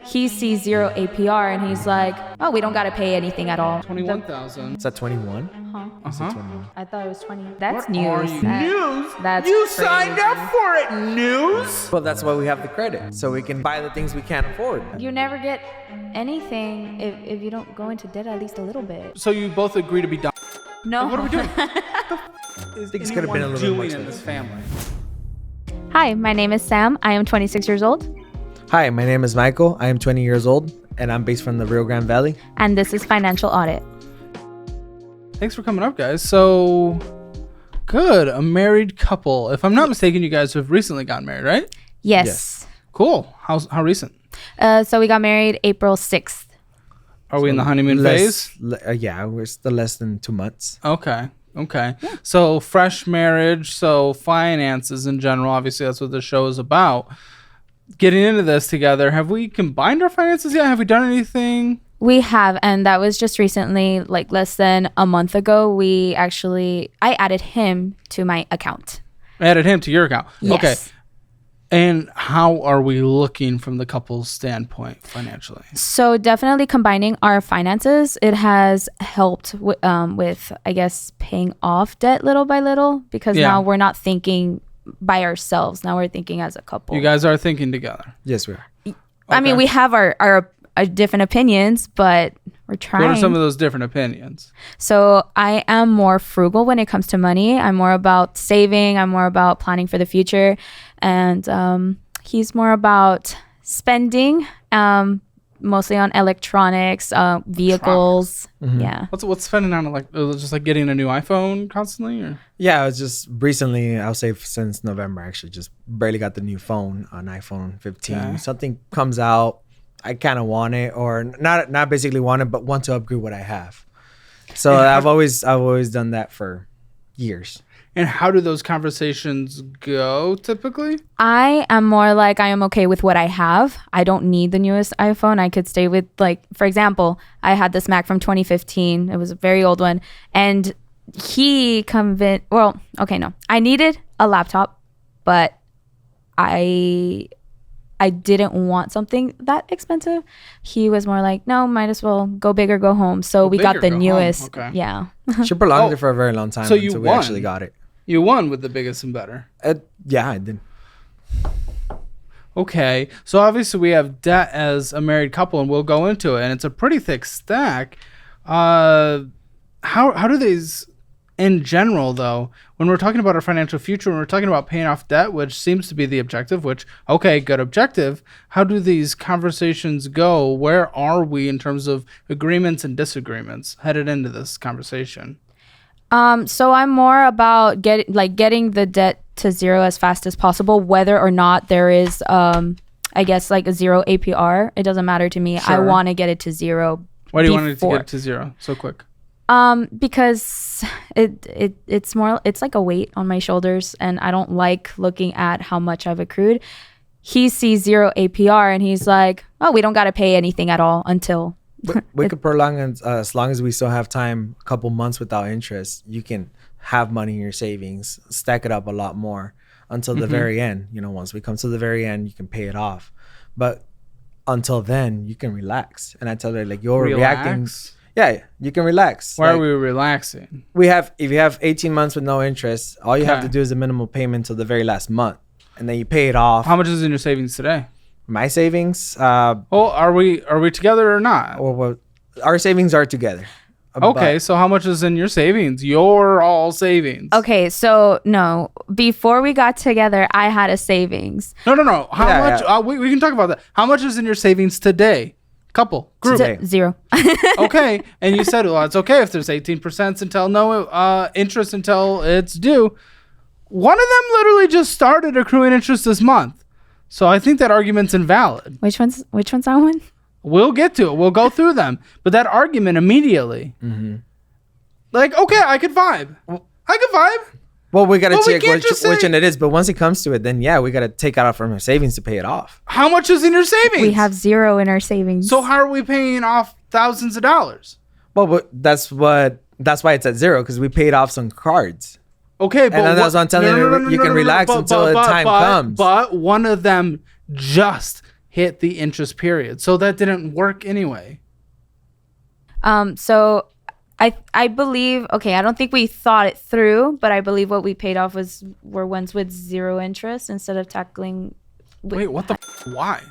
he sees 0 APR and he's like, oh, we don't got to pay anything at all. 21,000. Is that 21? I thought it was 20. That's What news. are you? News? That's you crazy. signed up for it, news? Well, that's why we have the credit, so we can buy the things we can't afford. You never get anything if you don't go into debt at least a little bit. So you both agree to be done. No. What are we doing? I think it's could have been a little bit more doing in this family? Hi, my name is Sam. I am 26 years old. Hi, my name is Michael. I am 20 years old, and I'm based from the Rio Grande Valley. And this is Financial Audit. Thanks for coming up, guys. So, good. A married couple. If I'm not mistaken, you guys have recently gotten married, right? Yes. Cool. How recent? So we got married April 6th. Are we in the honeymoon phase? Yeah, we're still less than 2 months. Okay. So fresh marriage, so finances in general, obviously that's what the show is about. Getting into this together, have we combined our finances yet? Have we done anything? We have, and that was just recently, like less than a month ago. I added him to my account. I added him to your account. Yes. Okay. And how are we looking from the couple's standpoint financially? So definitely combining our finances, it has helped with, I guess, paying off debt little by little, because now we're not thinking by ourselves. Now we're thinking as a couple. You guys are thinking together. Yes, we are. I mean, we have our different opinions, but we're trying. What are some of those different opinions? So I am more frugal when it comes to money. I'm more about saving. I'm more about planning for the future. And he's more about spending, mostly on electronics, vehicles. Mm-hmm. Yeah. What's spending on, like just like getting a new iPhone constantly, or? Yeah, I was just recently, I'll say since November, actually, just barely got the new phone, an iPhone 15. Okay. Something comes out, I kind of want it, or not basically want it, but want to upgrade what I have. So I've always done that for years. And how do those conversations go typically? I am more like, I am okay with what I have. I don't need the newest iPhone. I could stay with, like, for example, I had this Mac from 2015. It was a very old one. And he I needed a laptop, but I didn't want something that expensive. He was more like, no, might as well go big or go home. So we got the newest. Okay. Yeah. She prolonged it for a very long time until we actually got it. You won with the biggest and better. Yeah, I did. Okay. So obviously we have debt as a married couple, and we'll go into it. And it's a pretty thick stack. How do these, in general, though, when we're talking about our financial future, when we're talking about paying off debt, which seems to be the objective, good objective, how do these conversations go? Where are we in terms of agreements and disagreements headed into this conversation? So I'm more about getting the debt to zero as fast as possible, whether or not there is, I guess, like a 0 APR. It doesn't matter to me. Sure. I want to get it to zero. Why do you want it to get to zero so quick? Because it's like a weight on my shoulders, and I don't like looking at how much I've accrued. He sees 0 APR and he's like, oh, we don't got to pay anything at all until. We could prolong it as long as we still have time, a couple months without interest. You can have money in your savings, stack it up a lot more until the very end. Once we come to the very end, you can pay it off. But until then, you can relax. And I tell her, like, you're reacting. Yeah, you can relax. Why are we relaxing? If you have 18 months with no interest, all you have to do is a minimal payment till the very last month. And then you pay it off. How much is in your savings today? My savings? Are we together or not? Our savings are together. Okay, so how much is in your savings? Your all savings. Okay, so no. Before we got together, I had a savings. No. How much? Yeah. We can talk about that. How much is in your savings today? Couple group zero. Okay, and you said, well, it's okay if there's 18% until no interest until it's due. One of them literally just started accruing interest this month, so I think that argument's invalid. Which one's that one? We'll get to it. We'll go through them, but that argument immediately, like, okay, I could vibe. Well, we got to check which one it is. But once it comes to it, then we got to take it out from our savings to pay it off. How much is in your savings? We have 0 in our savings. So how are we paying off thousands of dollars? Well, but that's why it's at 0, because we paid off some cards. Okay, but that's what I'm telling you. You can relax until the time comes. But one of them just hit the interest period. So that didn't work anyway. So I believe, okay, I don't think we thought it through, but I believe what we paid off were ones with 0 interest instead of tackling. Wait, what the why?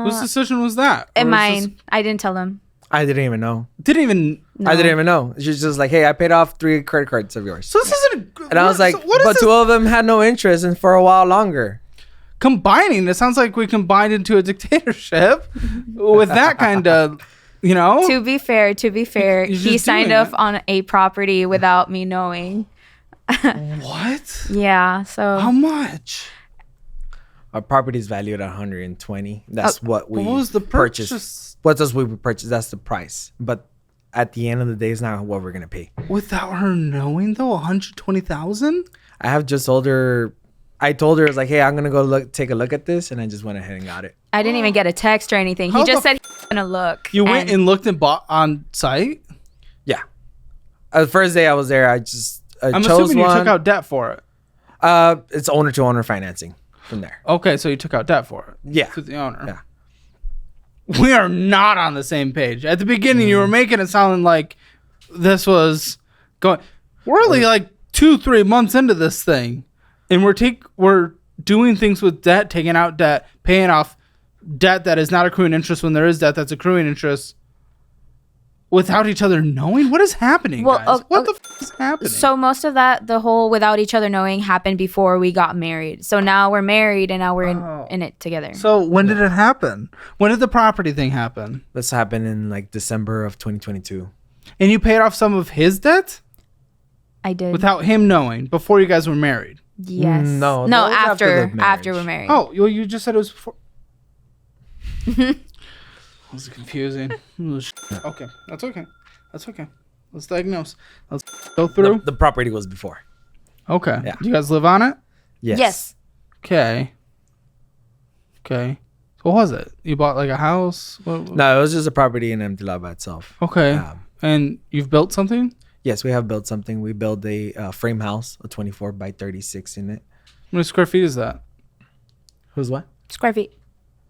Whose Whose decision was that? And Or was mine. this- I didn't tell him. I didn't even know. Didn't even. No. I didn't even know. It's just like, hey, I paid off 3 credit cards of yours. So this isn't. And I was like, what is but this? 2 of them had no interest and for a while longer. Combining. It sounds like we combined into a dictatorship with that kind of, you know. To be fair, You're he just signed doing off it. on a property without me knowing. What? Yeah, so How much? Our property is valued at 120. That's what we What was the purchased. purchase What does we purchase? That's the price. But at the end of the day, it's not what we're gonna pay. without her knowing though? 120,000. I have just told her. I told her, I was like, hey, I'm gonna go take a look at this, and I just went ahead and got it. I didn't even get a text or anything. He How just the said he's gonna look. You went and looked and bought on site. Yeah. The first day I was there, I I'm chose assuming you one. took out debt for it. It's owner to owner financing from there. Okay, so you took out debt for it. Yeah. To the owner. Yeah. We are not on the same page. At the beginning, you were making it sound like this was going. We're only like 2-3 months into this thing, and we're doing things with debt, taking out debt, paying off debt that is not accruing interest when there is debt that's accruing interest, without each other knowing. What is happening, Well, guys? What the is happening? So most of that, the whole without each other knowing, happened before we got married. So now we're married and now we're in it together. So when did it happen? When did the property thing happen? This happened in like December of 2022. And you paid off some of his debt I did. without him knowing before you guys were married. Yes. No, No, that was after the after marriage. we're married. Oh, well, you just said it was before. That was confusing. Okay, that's okay. That's okay. Let's diagnose. Let's go through. The property was before. Okay. Yeah. Do you guys live on it? Yes. Yes. Okay. Okay. So what was it? You bought like a house? No, it was just a property in empty lot by itself. Okay. And you've built something? Yes, we have built something. We built a frame house, a 24 by 36 in it. How many square feet is that? Who's what? Square feet.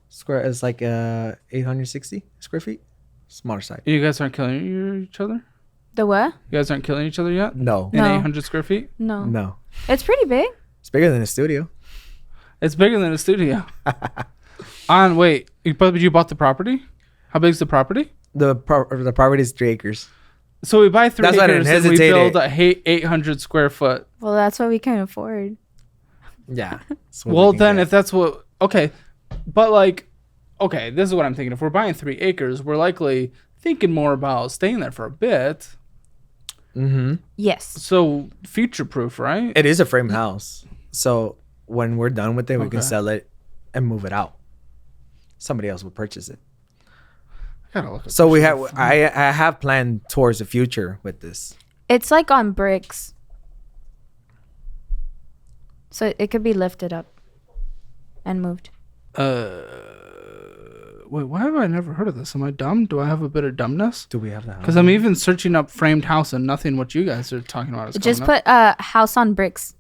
Square is like 860 square feet. Smaller side. You guys aren't killing each other? The what? You guys aren't killing each other yet? No. In No. 800 square feet? No. No. It's pretty big. It's bigger than a studio. It's bigger than a studio. Wait, you bought the property? How big is the property? The property is 3 acres. So we buy 3 That's why I didn't acres and we hesitate build a 800 square foot. Well, that's what we can afford. Yeah. Well, then if that's what, okay. But like, okay, this is what I'm thinking. If we're buying 3 acres, we're likely thinking more about staying there for a bit. Mm-hmm. Yes. So future proof, right? It is a frame house. So when we're done with it, we can Okay. sell it and move it out. Somebody else will purchase it. I gotta look at So we pictures. have I have planned towards the future with this. It's like on bricks. So it could be lifted up and moved. Wait, why have I never heard of this? Am I dumb? Do I have a bit of dumbness? Do we have that? Because I'm even searching up framed house and nothing what you guys are talking about is Just coming put a house on bricks.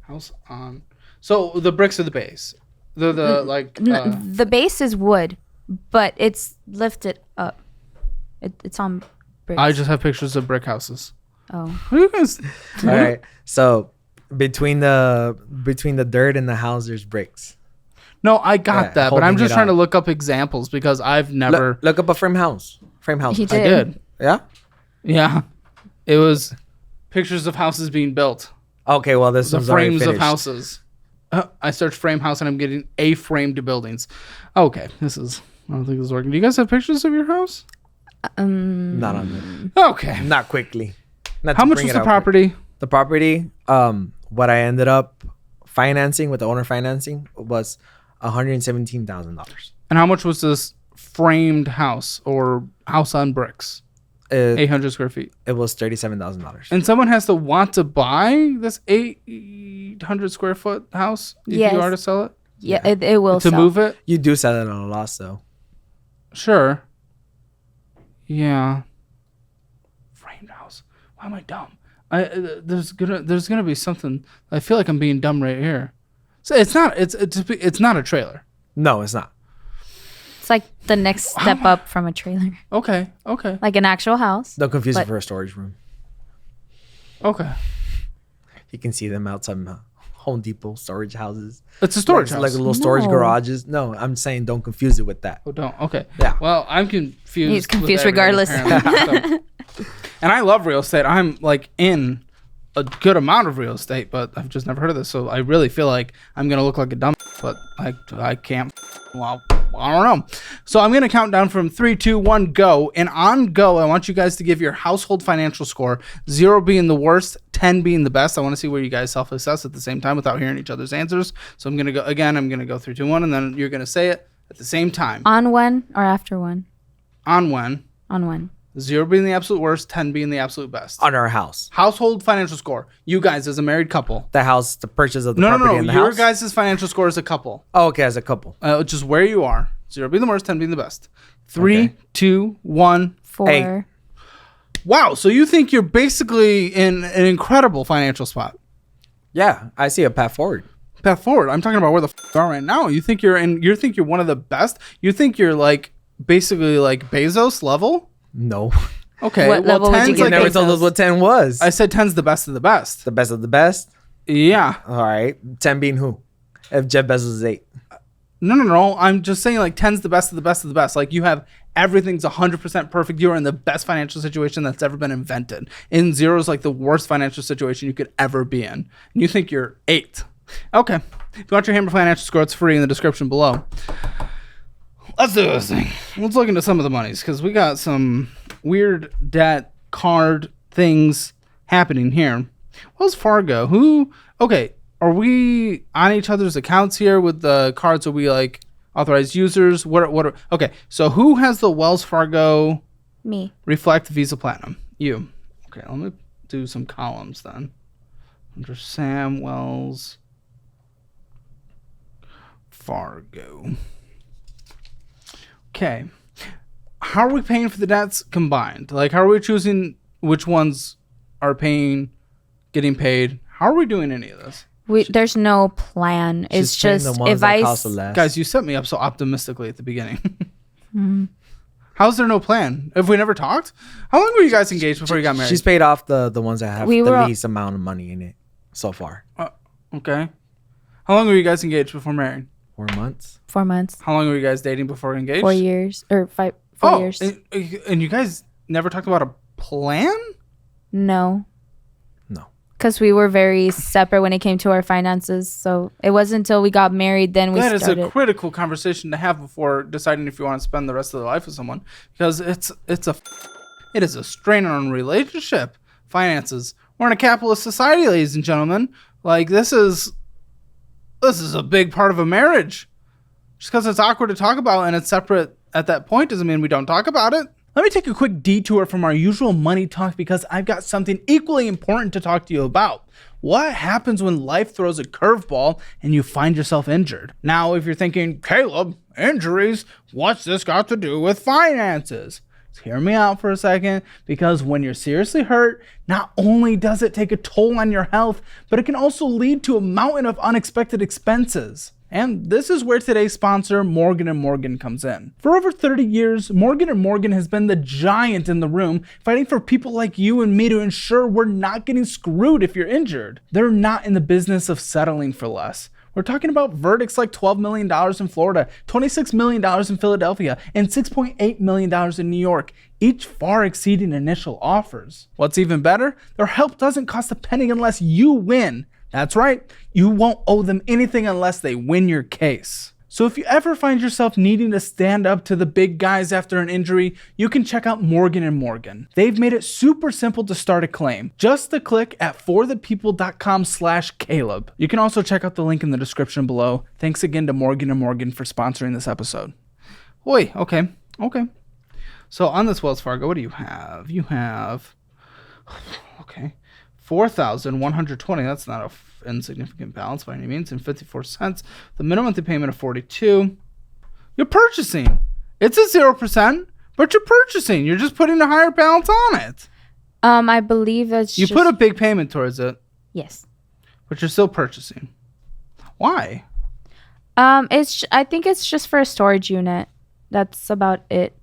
up. House on. So the bricks are the base. The like. The base is wood, but it's lifted up. It's on bricks. I just have pictures of brick houses. Oh. What are you guys? All right. So between the dirt and the house, there's bricks. No, I got Yeah, that, but I'm holding just it trying to up. look up examples because I've never. Look up a frame house. Frame house. He I did. did. Yeah. Yeah, it was pictures of houses being built. Okay. Well, this The one's already frames of finished. houses. I searched frame house and I'm getting A-framed buildings. Okay, this is. I don't think this is working. Do you guys have pictures of your house? Not on Okay. Not quickly. Not How to much bring was it the out property? quick. The property. What I ended up financing with the owner financing was $117,000. And how much was this framed house or house on bricks? 800 square feet. It was $37,000. And someone has to want to buy this 800 square foot house if Yes. you are to sell it? Yeah, it will To sell. move it? You do sell it on a loss, though. Sure. Yeah. Framed house. Why am I dumb? There's gonna be something. I feel like I'm being dumb right here. So it's not. It's not a trailer. No, it's not. It's like the next step up from a trailer, Okay. like an actual house. Don't confuse it But- for a storage room. Okay. You can see them outside Home Depot storage houses. It's a storage like, house. like little storage No. garages. No, I'm saying don't confuse it with that. Oh, don't. Okay. Yeah. Well, I'm confused. He's confused with everything, regardless. apparently, so. And I love real estate. I'm like in a good amount of real estate, but I've just never heard of this. So I really feel like I'm gonna look like a dumb, but I can't. Well, I don't know. So I'm gonna count down from 3, 2, 1, go. And on go, I want you guys to give your household financial score. 0 being the worst, 10 being the best. I want to see where you guys self-assess at the same time without hearing each other's answers. So I'm gonna go again. I'm gonna go 3, 2, 1, and then you're gonna say it at the same time. On one or after one? On when. On one. 0 being the absolute worst, 10 being the absolute best. On our house. Household financial score. You guys as a married couple. The house, the purchase of the No, property and the Your house. guys' financial score as a couple. Oh, okay, as a couple. Just where you are. 0 being the worst, 10 being the best. 3, Okay. 2, 1. 4. Hey. Wow. So you think you're basically in an incredible financial spot. Yeah, I see a path forward. Path forward. I'm talking about where the you are right now. You think you're one of the best? You think you're like basically like Bezos level? No. Okay. What level would you ten's give You like never Bezos? told us what 10 was. I said 10's the best of the best. The best of the best. Yeah. All right. 10 being who? If Jeff Bezos is 8. No. I'm just saying like 10's the best of the best of the best. Like you have everything's 100% perfect. You're in the best financial situation that's ever been invented. And 0's like the worst financial situation you could ever be in. And you think you're 8. Okay. If you want your Hammer financial score, it's free in the description below. Let's do this thing. Let's look into some of the monies because we got some weird debt card things happening here. Wells Fargo. Who? Okay. Are we on each other's accounts here with the cards? Are we like authorized users? Okay. So who has the Wells Fargo Me. Reflect Visa Platinum? You. Okay. Let me do some columns then. Under Sam Wells Fargo. Okay. How are we paying for the debts combined? Like, how are we choosing which ones are getting paid? How are we doing any of this? There's no plan. It's She's paying just the ones if that I cost the less. Guys, you set me up so optimistically at the beginning. How's there no plan? Have we never talked? How long were you guys engaged before you got married? She's paid off the ones that have We the were- least amount of money in it so far. Okay. How long were you guys engaged before married? 4 months. 4 months, How long were you guys dating before engaged? 4 years, or 4 years. And you guys never talked about a plan? No, No. because we were very separate when it came to our finances. So it wasn't until we got married then we That is started. a critical conversation to have before deciding if you want to spend the rest of their life with someone, because it is a strain on a relationship. Finances. We're in a capitalist society, ladies and gentlemen. Like this is a big part of a marriage. Just because it's awkward to talk about and it's separate at that point doesn't mean we don't talk about it. Let me take a quick detour from our usual money talk because I've got something equally important to talk to you about. What happens when life throws a curveball and you find yourself injured? Now, if you're thinking, Caleb, injuries, what's this got to do with finances? Just hear me out for a second, because when you're seriously hurt, not only does it take a toll on your health, but it can also lead to a mountain of unexpected expenses. And this is where today's sponsor, Morgan & Morgan, comes in. For over 30 years, Morgan & Morgan has been the giant in the room, fighting for people like you and me to ensure we're not getting screwed if you're injured. They're not in the business of settling for less. We're talking about verdicts like $12 million in Florida, $26 million in Philadelphia, and $6.8 million in New York, each far exceeding initial offers. What's even better? Their help doesn't cost a penny unless you win. That's right, you won't owe them anything unless they win your case. So if you ever find yourself needing to stand up to the big guys after an injury, you can check out Morgan & Morgan. They've made it super simple to start a claim. Just a click at forthepeople.com/Caleb. You can also check out the link in the description below. Thanks again to Morgan & Morgan for sponsoring this episode. Okay. So on this Wells Fargo, what do you have? You have, okay, 4,120. That's not a insignificant balance by any means, and 54 cents. The minimum monthly payment of 42. You're purchasing. It's a 0%, but you're purchasing. You're just putting a higher balance on it. I believe that's You put a big payment towards it, yes. but you're still purchasing. Why? I think it's just for a storage unit. That's about it.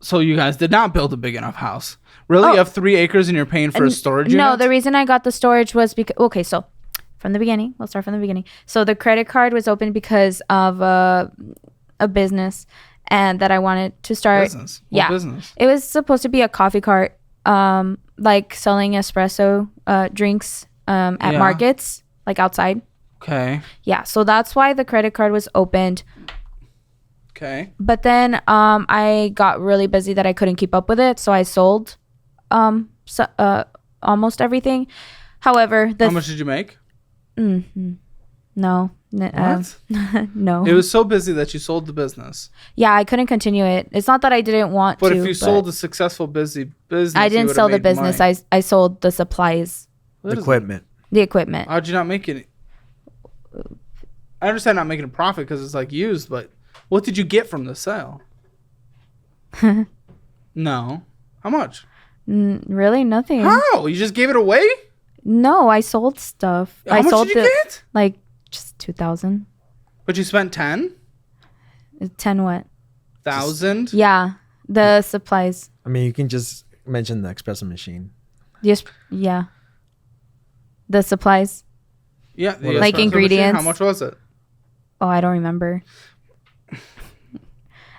So you guys did not build a big enough house. Really? You have 3 acres and you're paying for a storage unit? No, the reason I got the storage was because... Okay, so from the beginning. We'll start from the beginning. So the credit card was opened because of a business and that I wanted to start. Business? What business? It was supposed to be a coffee cart, like selling espresso drinks at markets, like outside. Okay. Yeah, so that's why the credit card was opened. Okay. But then I got really busy that I couldn't keep up with it, so I sold almost everything. However, how much did you make? No. What? No. It was so busy that you sold the business. Yeah, I couldn't continue it. It's not that I didn't want but to. If you sold a successul busy business, I didn't sell the business. Money. I sold the supplies. The equipment. The equipment. How'd you not make any? I understand not making a profit because it's like used, but what did you get from the sale? No. How much? Really? Nothing. How? You just gave it away? No, I sold stuff. How much did you get? Like just 2,000. But you spent 10? 10 what? 1,000? Yeah, the supplies. I mean, you can just mention the espresso machine. Yes, yeah. The supplies. Yeah, the like espresso ingredients. machine. How much was it? Oh, I don't remember.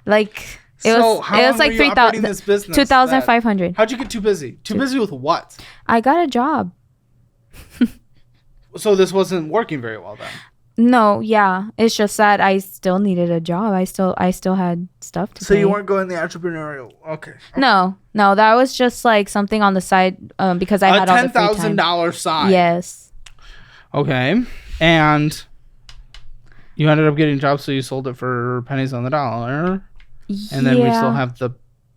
Like it So was how it long was like were you operating this 3,000 business 2,500. How'd you get too busy? Too busy with what? I got a job. So this wasn't working very well then. No, yeah. It's just that I still needed a job. I still had stuff to So pay. you weren't going the entrepreneurial. Okay. No, that was just like something on the side because I had all the free time. $10,000 side. Yes. Okay. And you ended up getting jobs, so you sold it for pennies on the dollar. And then we still have the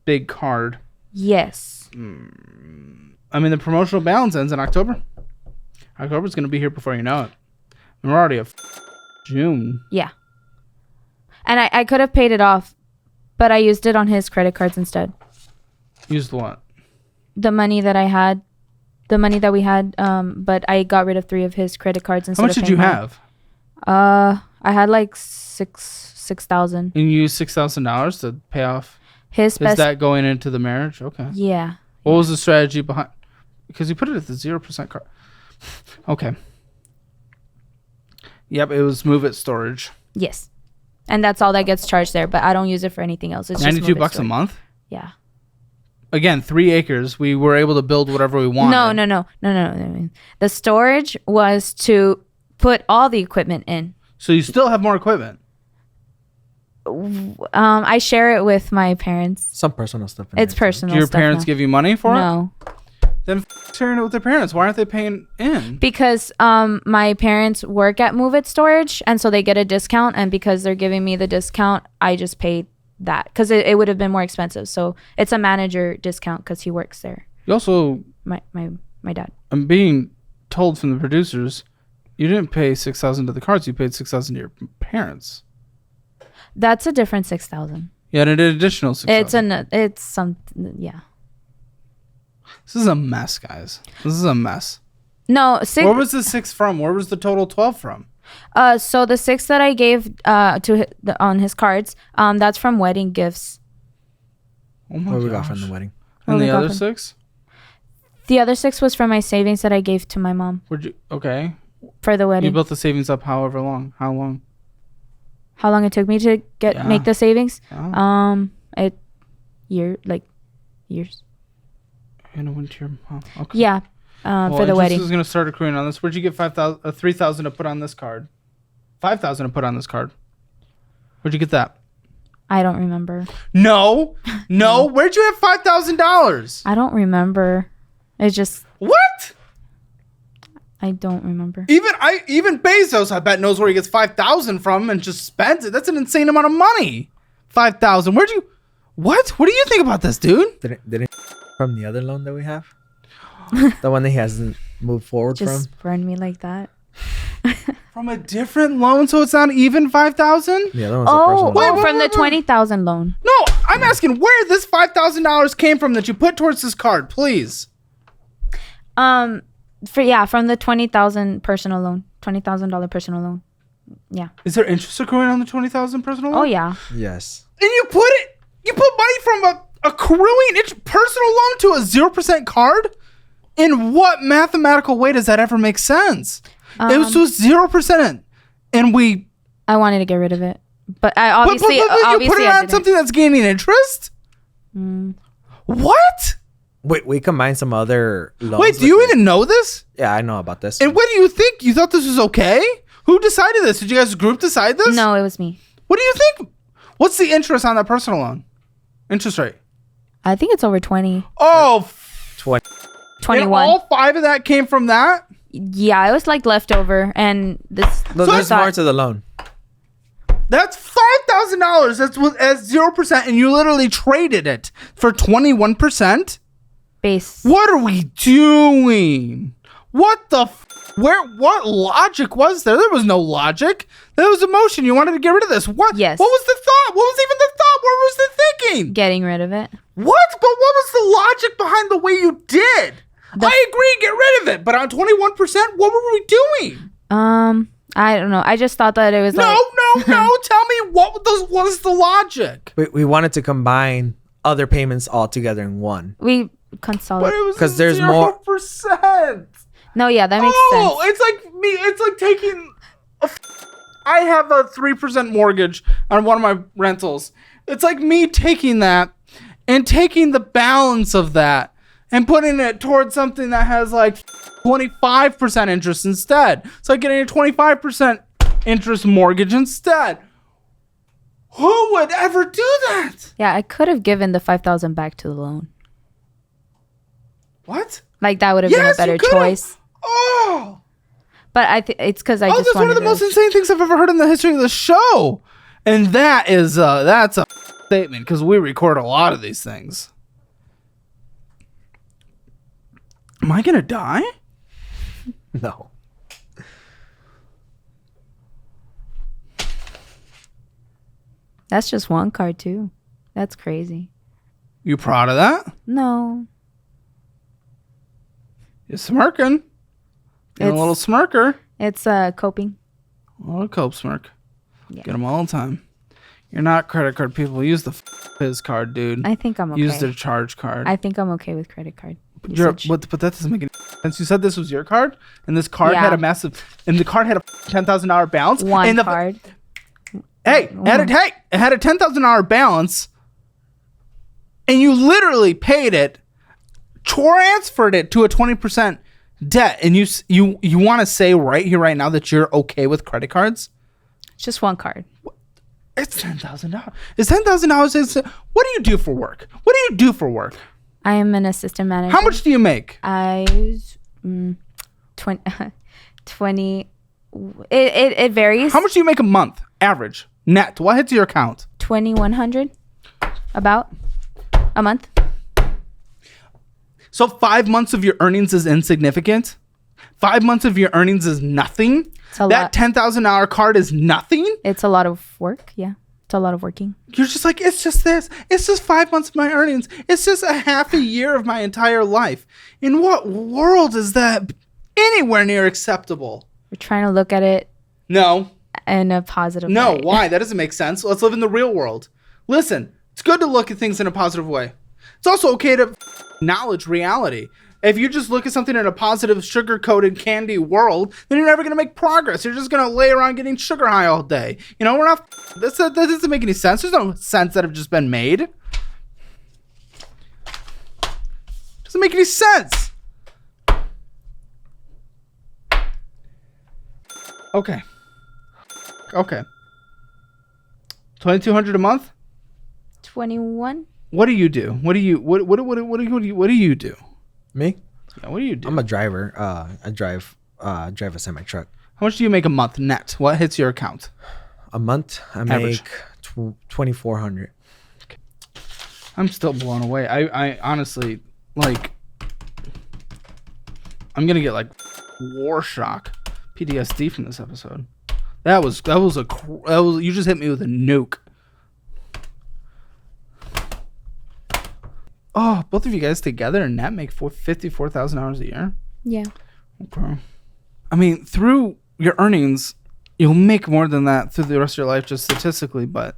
big card. Yes. I mean, the promotional balance ends in October. October's going to be here before you know it. And we're already at June. Yeah. And I could have paid it off, but I used it on his credit cards instead. Used what? The money that I had, the money that we had, but I got rid of 3 of his credit cards instead. How much did you have? I had like 6,000. And you used $6,000 to pay off. His Is that going into the marriage? Okay. Yeah. What was the strategy behind? Because you put it at the 0% card. Okay. Yep, it was Move It storage. Yes. And that's all that gets charged there, but I don't use it for anything else. It's just $92 a month? Yeah. Again, 3 acres. We were able to build whatever we wanted. No. The storage was to put all the equipment in. So you still have more equipment? I share it with my parents. Some personal stuff. It's personal. Do your stuff parents now. give you money for it? No. Then sharing it with their parents. Why aren't they paying in? Because my parents work at Move It Storage, and so they get a discount. And because they're giving me the discount, I just paid that because it would have been more expensive. So it's a manager discount because he works there. You also, My dad. I'm being told from the producers, you didn't pay $6,000 to the cards. You paid $6,000 to your parents. That's a different 6,000. Yeah, and an additional $6,000. It's something. Yeah. This is a mess, guys. This is a mess. No, Where was the 6 from? Where was the total 12 from? So the 6 that I gave on his cards, that's from wedding gifts. Oh my What gosh. we got from the wedding? And What the we got other from- 6? The other 6 was from my savings that I gave to my mom Okay. for the wedding. You built the savings up however long? How long? How long it took me to make the savings? Oh. Years. And it went to your mom. Okay. Yeah. For the wedding. This is going to start accruing on this. Where'd you get 3,000 to put on this card? 5,000 to put on this card. Where'd you get that? I don't remember. No. Where'd you have $5,000? I don't remember. It's just What? I don't remember. Even Bezos, I bet, knows where he gets 5,000 from and just spends it. That's an insane amount of money. 5,000. Where'd you? What? What do you think about this, dude? Did it from the other loan that we have? The one that he hasn't moved forward Just from? burn me like that. From a different loan, so it's not even 5,000? The other one's a personal loan. From the 20,000 loan. No, I'm asking where this $5,000 came from that you put towards this card, please. From the 20,000 personal loan, $20,000 personal loan. Yeah. Is there interest accruing on the 20,000 personal loan? Oh yeah. Yes. And you put money from a accruing personal loan to a 0% card? In what mathematical way does that ever make sense? It was just 0%, and I wanted to get rid of it, but I obviously you put it on something that's gaining interest. What? Wait, we combined some other loans. Wait, do you even know this? Yeah, I know about this. And what do you think? You thought this was okay? Who decided this? Did you guys group decide this? No, it was me. What do you think? What's the interest on that personal loan? Interest rate? I think it's over 20. Oh, 20. 21. And all 5 of that came from that? Yeah, it was like leftover, and this. No, there's more to the loan. That's $5,000. That's as 0%, and you literally traded it for 21%. Base. What are we doing? What the? What logic was there? There was no logic. There was emotion. You wanted to get rid of this. What? Yes. What was the thought? What was even the thought? What was the thinking? Getting rid of it. What? But what was the logic behind the way you did? I agree, get rid of it. But on 21%, what were we doing? I don't know. I just thought that it was No. Tell me what was the logic? We wanted to combine other payments all together in one. we But consolidate. it was 'Cause there's more- 0%. No, yeah, that makes sense. Oh, it's like me. It's like taking. I have a 3% mortgage on one of my rentals. It's like me taking that and taking the balance of that and putting it towards something that has like 25% interest instead. It's like getting a 25% interest mortgage instead. Who would ever do that? Yeah, I could have given the 5,000 back to the loan. What? Like that would have been a better you could've. choice. Oh. But I think it's because I Oh, just that's one of wanted the most to. insane things I've ever heard in the history of the show. And that's a statement because we record a lot of these things. Am I going to die? No. That's just one card too. That's crazy. You proud of that? No. You're smirking. You're a It's- little smirker. It's coping. A little cope smirk. Yeah. Get them all the time. You're not credit card people. Use the Fizz card, dude. I think I'm okay. Use their charge card. I think I'm okay with credit card You're, usage. but that doesn't make any sense. You said this was your card, and this card had Yeah. a massive, and the card had a $10,000 balance. One and the, card. Hey, it had a $10,000 balance, and you literally paid it, transferred it to a 20% debt, and you want to say right here, right now that you're okay with credit cards? It's just one card. It's $10,000. It's $10,000. What do you do for work? What do you do for work? I am an assistant manager. How much do you make? I use 20. It varies. How much do you make a month, average, net? What hits your account? 2,100 about a month. So 5 months of your earnings is insignificant? 5 months of your earnings is nothing? It's a That lot. $10,000 card is nothing? It's a lot of work. Yeah. It's a lot of working. You're just like, it's just this. It's just 5 months of my earnings. It's just a half a year of my entire life. In what world is that anywhere near acceptable? We're trying to look at it No. in a positive No. light. Why? That doesn't make sense. Let's live in the real world. Listen, it's good to look at things in a positive way. It's also okay to acknowledge reality. If you just look at something in a positive, sugar-coated candy world, then you're never going to make progress. You're just going to lay around getting sugar high all day. You know, we're not... That doesn't make any sense. There's no sense that have just been made. Doesn't make any sense. Okay. 2,200 a month? 21. What do you do? What do you do? Me? Yeah, what do you do? I'm a driver. I drive a semi truck. How much do you make a month net? What hits your account? A month I Average. make 2,400. I'm still blown away. I honestly, like, I'm gonna get like war shock, PTSD from this episode. That was you just hit me with a nuke. Oh, both of you guys together and net make $54,000 a year. Yeah. Okay. I mean, through your earnings, you'll make more than that through the rest of your life, just statistically. But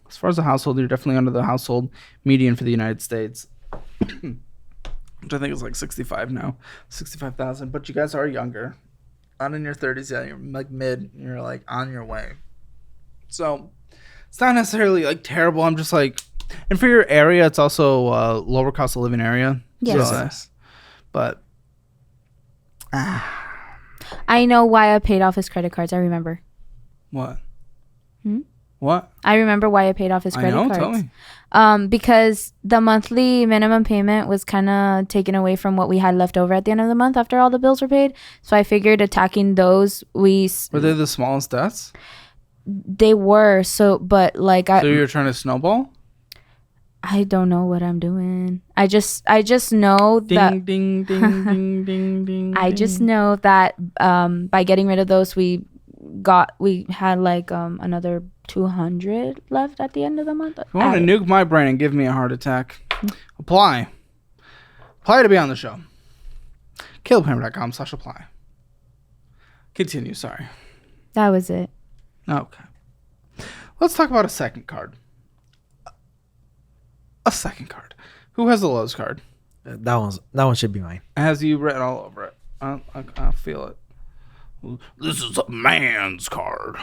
as far as a household, you're definitely under the household median for the United States, which I think is like 65 now, 65,000. But you guys are younger, not in your 30s yet. You're like mid. You're like on your way. So it's not necessarily like terrible. I'm just like, and for your area, it's also a lower cost of living area. Yes. So, but I know why I paid off his credit cards. I remember. what? Hmm? What? I remember why I paid off his credit cards. Tell me. Because the monthly minimum payment was kind of taken away from what we had left over at the end of the month after all the bills were paid. So I figured attacking those, Were they the smallest debts? they were. So, but like So you're trying to snowball? I don't know what I'm doing. I just know that Ding, ding, ding, ding, ding. I just know that by getting rid of those, we had like another 200 left at the end of the month. If you want to nuke my brain and give me a heart attack, apply to be on the show. CalebHammer.com/apply. Continue. Sorry. That was it. Okay. Let's talk about a second card. A second card. Who has the lowest card? That one should be mine. It has you written all over it. I feel it. This is a man's card.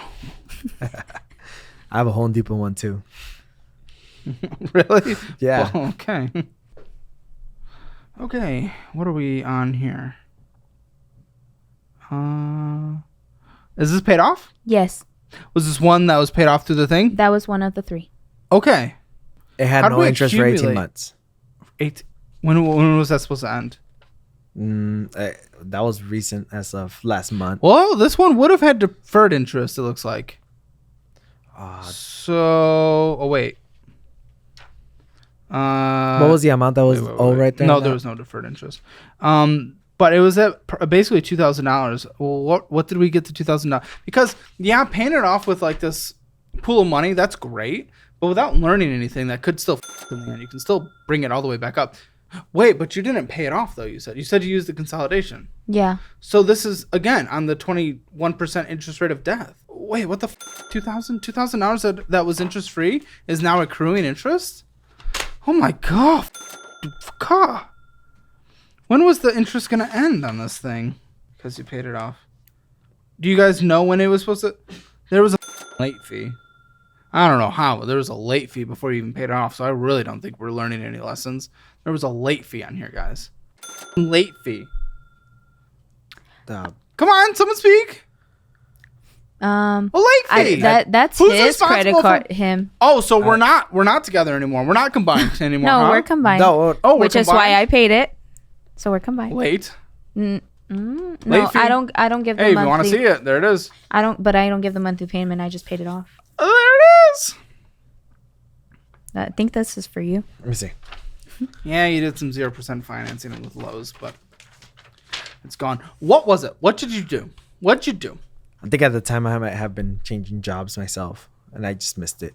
I have a Home Depot one too. Really? Yeah. Well, okay. Okay. What are we on here? Is this paid off? Yes, Was this one that was paid off through the thing? that was one of the 3. Okay. It had How do no we interest for 18 accumulate? months. When was that supposed to end? That was recent as of last month. Well, this one would have had deferred interest, it looks like. Wait. What was the amount that was owed right there? No, there was no deferred interest. But it was at basically $2,000. Well, what did we get to $2,000? Because paying it off with like this pool of money, that's great. But without learning anything, that could still in the end. You can still bring it all the way back up. Wait, but you didn't pay it off though. You said you used the consolidation. Yeah. So this is again on the 21% interest rate of death. Wait, what the $2,000 that was interest free is now accruing interest? Oh my god. God. When was the interest going to end on this thing? Because you paid it off. Do you guys know when it was supposed to? There was a late fee. I don't know how, but there was a late fee before you even paid it off. So I really don't think we're learning any lessons. There was a late fee on here, guys. Late fee. Come on, someone speak. A late fee. That's Who's his credit responsible card. for- Him. Oh, so we're not together anymore. We're not combined anymore. No, huh? we're combined. No, Oh, we're which is why combined? I paid it. So we're combined. Late. No, Late fee? I don't give the Hey, if monthly. you want to see it, there it is. I don't give the monthly payment. I just paid it off. Oh, there it is. I think this is for you. let me see. Yeah, you did some 0% financing with Lowe's, but it's gone. What was it? What did you do? What'd you do? I think at the time I might have been changing jobs myself, and I just missed it.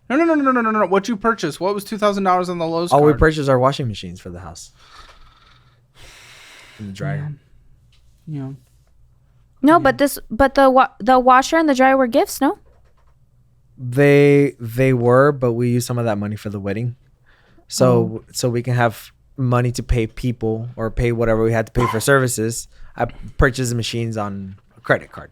No. What you purchased? What was $2,000 on the Lowe's card? We purchased our washing machines for the house. And the dryer. Yeah. No, but the washer and the dryer were gifts. No. They were, but we used some of that money for the wedding. So we can have money to pay people or pay whatever we had to pay for services. I purchased the machines on a credit card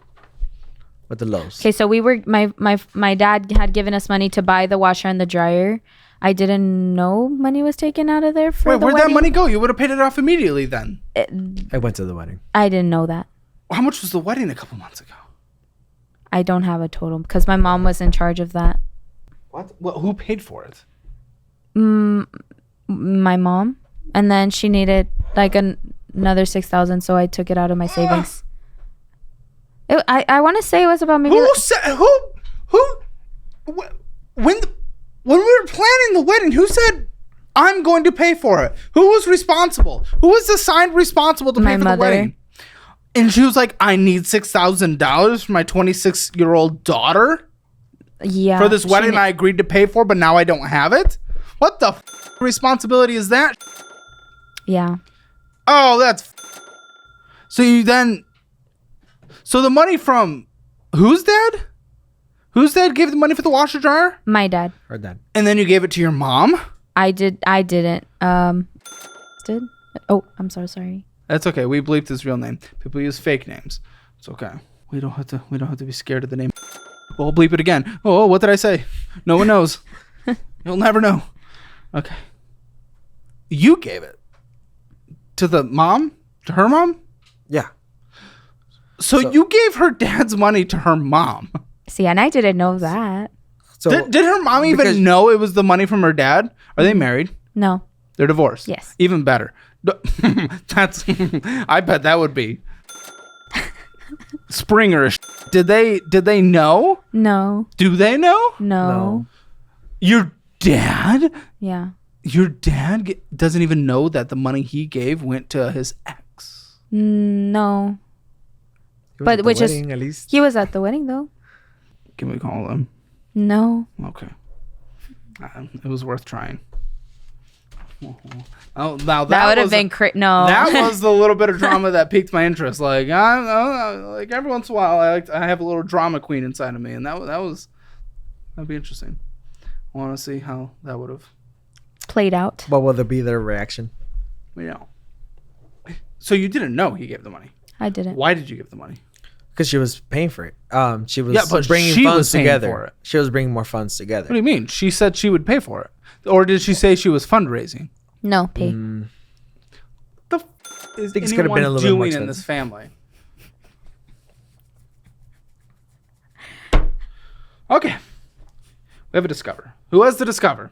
with the Lowe's. Okay, so we were my dad had given us money to buy the washer and the dryer. I didn't know money was taken out of there for Wait, the where'd wedding. that money go? You would have paid it off immediately then. I went to the wedding. I didn't know that. How much was the wedding a couple months ago? I don't have a total because my mom was in charge of that. What? Who paid for it? My mom, and then she needed like another 6,000, so I took it out of my savings. I want to say it was about maybe. When we were planning the wedding, who said I'm going to pay for it? Who was responsible? Who was assigned responsible to pay for the wedding? And she was like, I need $6,000 for my 26-year-old daughter Yeah. for this wedding I agreed to pay for, but now I don't have it? What the responsibility is that? Yeah. Oh, that's... So you then... So the money from whose dad? Whose dad gave the money for the washer dryer? My dad. Her dad. And then you gave it to your mom? I didn't. Did? Oh, I'm so sorry. That's okay. We bleeped his real name. People use fake names. It's okay. We don't have to be scared of the name. We'll bleep it again. Oh, what did I say? No one knows. You'll never know. Okay. You gave it to the mom? To her mom? Yeah. So you gave her dad's money to her mom. See, and I didn't know that. So Did her mom even know it was the money from her dad? Are they married? No. They're divorced. Yes. Even better. That's. I bet that would be Springer. Did they know? No. Do they know? No. Your dad? Yeah. Your dad doesn't even know that the money he gave went to his ex. No. He was But at the which is wedding, at least. he was at the wedding though. Can we call them? No. Okay. It was worth trying. Oh, now That would have been no. That was the little bit of drama that piqued my interest. Like, like every once in a while, I have a little drama queen inside of me, and that'd be interesting. I want to see how that would have played out. What will be their reaction? So you didn't know he gave the money. I didn't. Why did you give the money? Because she was paying for it. She was but bringing she funds was paying together. for it. She was bringing more funds together. What do you mean? She said she would pay for it, or did she say she was fundraising? No, pay. The is think it's gonna anyone been a little bit more doing in this expensive. family? Okay, we have a discover. Who has the discover?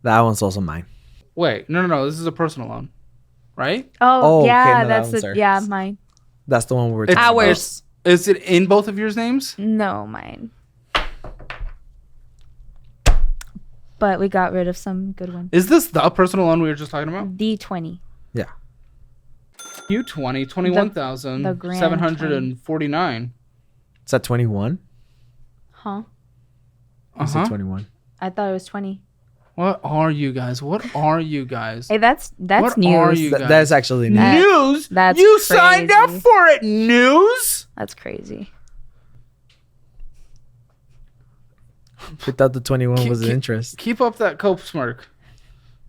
That one's also mine. Wait, no. This is a personal loan, right? Oh, okay, yeah, no, that that's one's it. ours. Yeah, mine. That's the one we're It's talking about. Ours. Is it in both of yours names? No, mine. But we got rid of some good ones. Is this the personal loan we were just talking about? D20. Yeah. You 21,749. Is that 21? Huh? You said 21. I thought it was 20. What are you guys? Hey, that's What news. are you guys? That is actually new. News? That's you signed up crazy. for it, news? That's crazy. We thought the 21 was an interest. Keep up that cope smirk.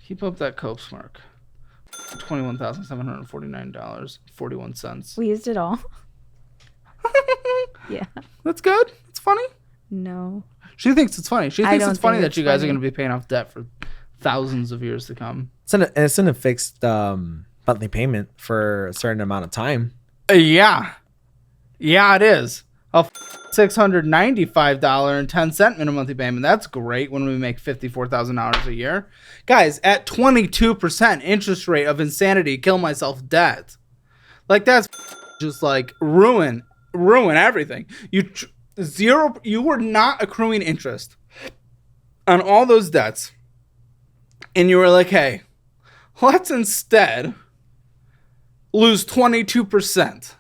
$21,749.41. We used it all. Yeah. That's good. It's funny. No. She thinks it's funny. She I thinks don't it's funny think that it's you guys are funny. going to be paying off debt for thousands of years to come. It's in a fixed monthly payment for a certain amount of time. Yeah, it is. A $695.10 minimum monthly payment. That's great when we make $54,000 a year. Guys, at 22% interest rate of insanity, kill myself debt. Like, that's just like ruin everything. You were not accruing interest on all those debts. And you were like, hey, let's instead lose 22%.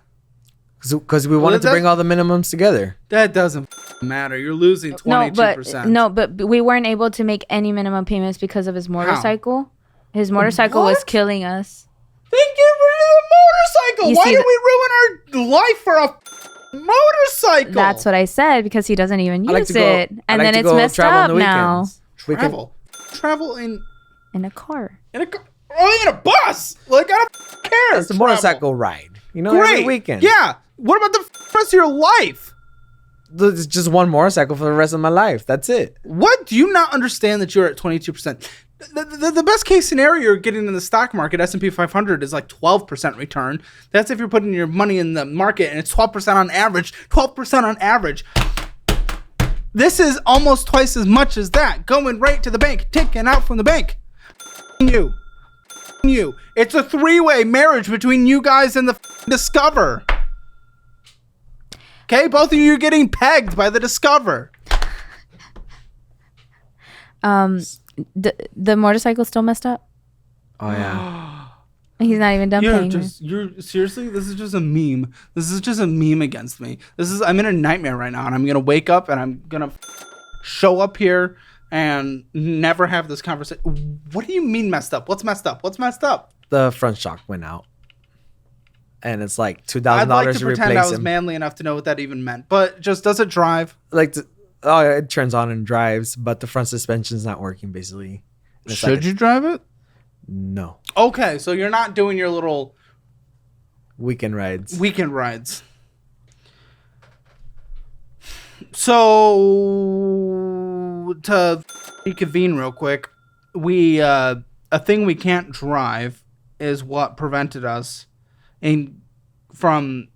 Because we wanted to bring all the minimums together. That doesn't matter. You're losing 22%. No, but we weren't able to make any minimum payments because of his motorcycle. His motorcycle was What? killing us. Then get rid of the motorcycle. You Why see did we ruin our life for a motorcycle? That's what I said because he doesn't even I like use to go- it. I And like then to it's go messed travel on up the now. weekends. Travel in In a car. a bus. Like, I don't care. It's a motorcycle ride. You know, Great. every weekend. Yeah. What about the rest of your life? It's just one motorcycle for the rest of my life. That's it. What? Do you not understand that you're at 22%? The best case scenario you're getting in the stock market, S&P 500, is like 12% return. That's if you're putting your money in the market, and it's 12% on average. 12% on average. This is almost twice as much as that. Going right to the bank, taking out from the bank. You. It's a three-way marriage between you guys and the Discover. Okay, both of you are getting pegged by the Discover. The motorcycle's still messed up. Oh, yeah. He's not even done paying me. You're seriously, this is just a meme. This is just a meme against me. I'm in a nightmare right now, and I'm gonna wake up and I'm gonna show up here and never have this conversation. What do you mean messed up? What's messed up? The front shock went out. and it's like I'd $2,000 like to to pretend I replace was him. manly enough to know what that even meant. But just, does it drive? It turns on and drives, but the front suspension's not working basically. And it's Should you drive it? No. Okay, so you're not doing your little Weekend rides. So to reconvene real quick, we a thing we can't drive is what prevented us from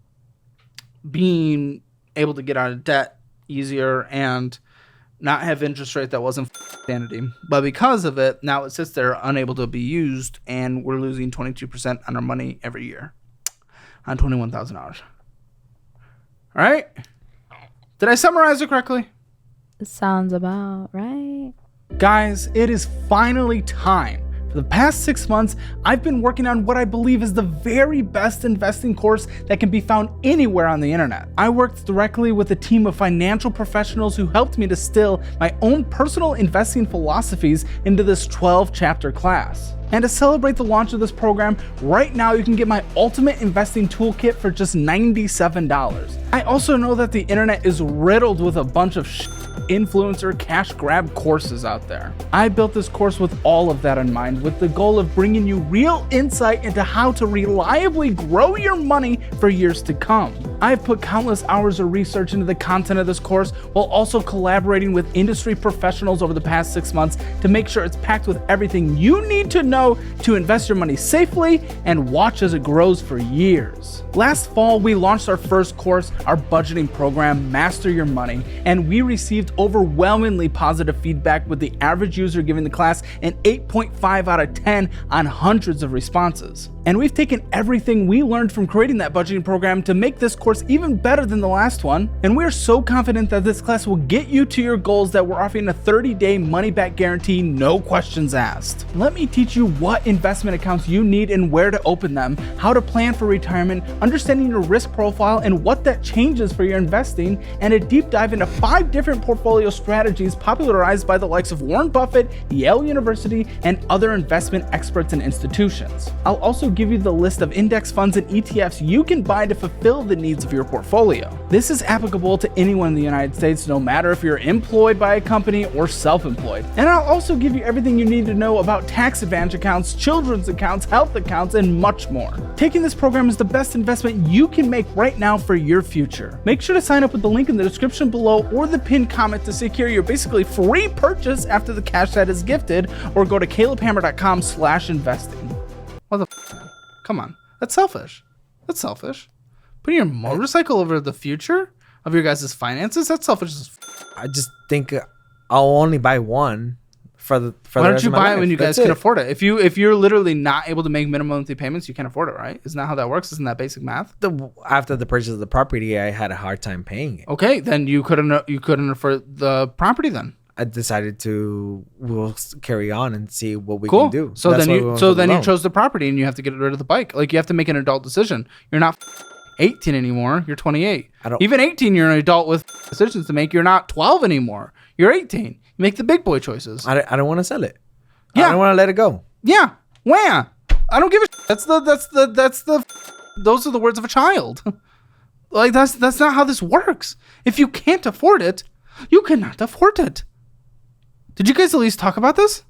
being able to get out of debt easier and not have interest rate that wasn't sanity. But because of it, now it sits there unable to be used, and we're losing 22% on our money every year on $21,000. All right? Did I summarize it correctly? Sounds about right. Guys, it is finally time. For the past 6 months, I've been working on what I believe is the very best investing course that can be found anywhere on the internet. I worked directly with a team of financial professionals who helped me distill my own personal investing philosophies into this 12-chapter class. And to celebrate the launch of this program, right now you can get my ultimate investing toolkit for just $97. I also know that the internet is riddled with a bunch of influencer cash grab courses out there. I built this course with all of that in mind, with the goal of bringing you real insight into how to reliably grow your money for years to come. I've put countless hours of research into the content of this course while also collaborating with industry professionals over the past 6 months to make sure it's packed with everything you need to know to invest your money safely and watch as it grows for years. Last fall, we launched our first course, our budgeting program, Master Your Money, and we received overwhelmingly positive feedback, with the average user giving the class an 8.5 out of 10 on hundreds of responses. And we've taken everything we learned from creating that budgeting program to make this course even better than the last one. And we're so confident that this class will get you to your goals that we're offering a 30-day money-back guarantee, no questions asked. Let me teach you what investment accounts you need and where to open them, how to plan for retirement, understanding your risk profile and what that changes for your investing, and a deep dive into 5 different portfolio strategies popularized by the likes of Warren Buffett, Yale University, and other investment experts and institutions. I'll also give you the list of index funds and ETFs you can buy to fulfill the needs of your portfolio. This is applicable to anyone in the United States, no matter if you're employed by a company or self-employed. And I'll also give you everything you need to know about tax advantage accounts, children's accounts, health accounts, and much more. Taking this program is the best investment you can make right now for your future. Make sure to sign up with the link in the description below or the pinned comment to secure your basically free purchase after the cash that is gifted, or go to calebhammer.com/investing. What the man? Come on. That's selfish. That's selfish. Putting your motorcycle over the future of your guys' finances? That's selfish as I just think I'll only buy one for the Why the don't rest you of my buy it life. when you guys That's can it. afford it? If you're literally not able to make minimum monthly payments, you can't afford it, right? Isn't that how that works? Isn't that basic math? After the purchase of the property, I had a hard time paying it. Okay, then you couldn't afford the property then. I decided we'll carry on and see what we Cool. can do. So That's then why we you went for the you loan. chose the property and you have to get rid of the bike. Like, you have to make an adult decision. You're not 18 anymore. You're 28. Even 18, you're an adult with decisions to make. You're not 12 anymore. You're 18. You make the big boy choices. I don't want to sell it. Yeah. I don't want to let it go. Yeah. Wham. I don't give a shit. Those are the words of a child. Like, that's not how this works. If you can't afford it, you cannot afford it. Did you guys at least talk about this?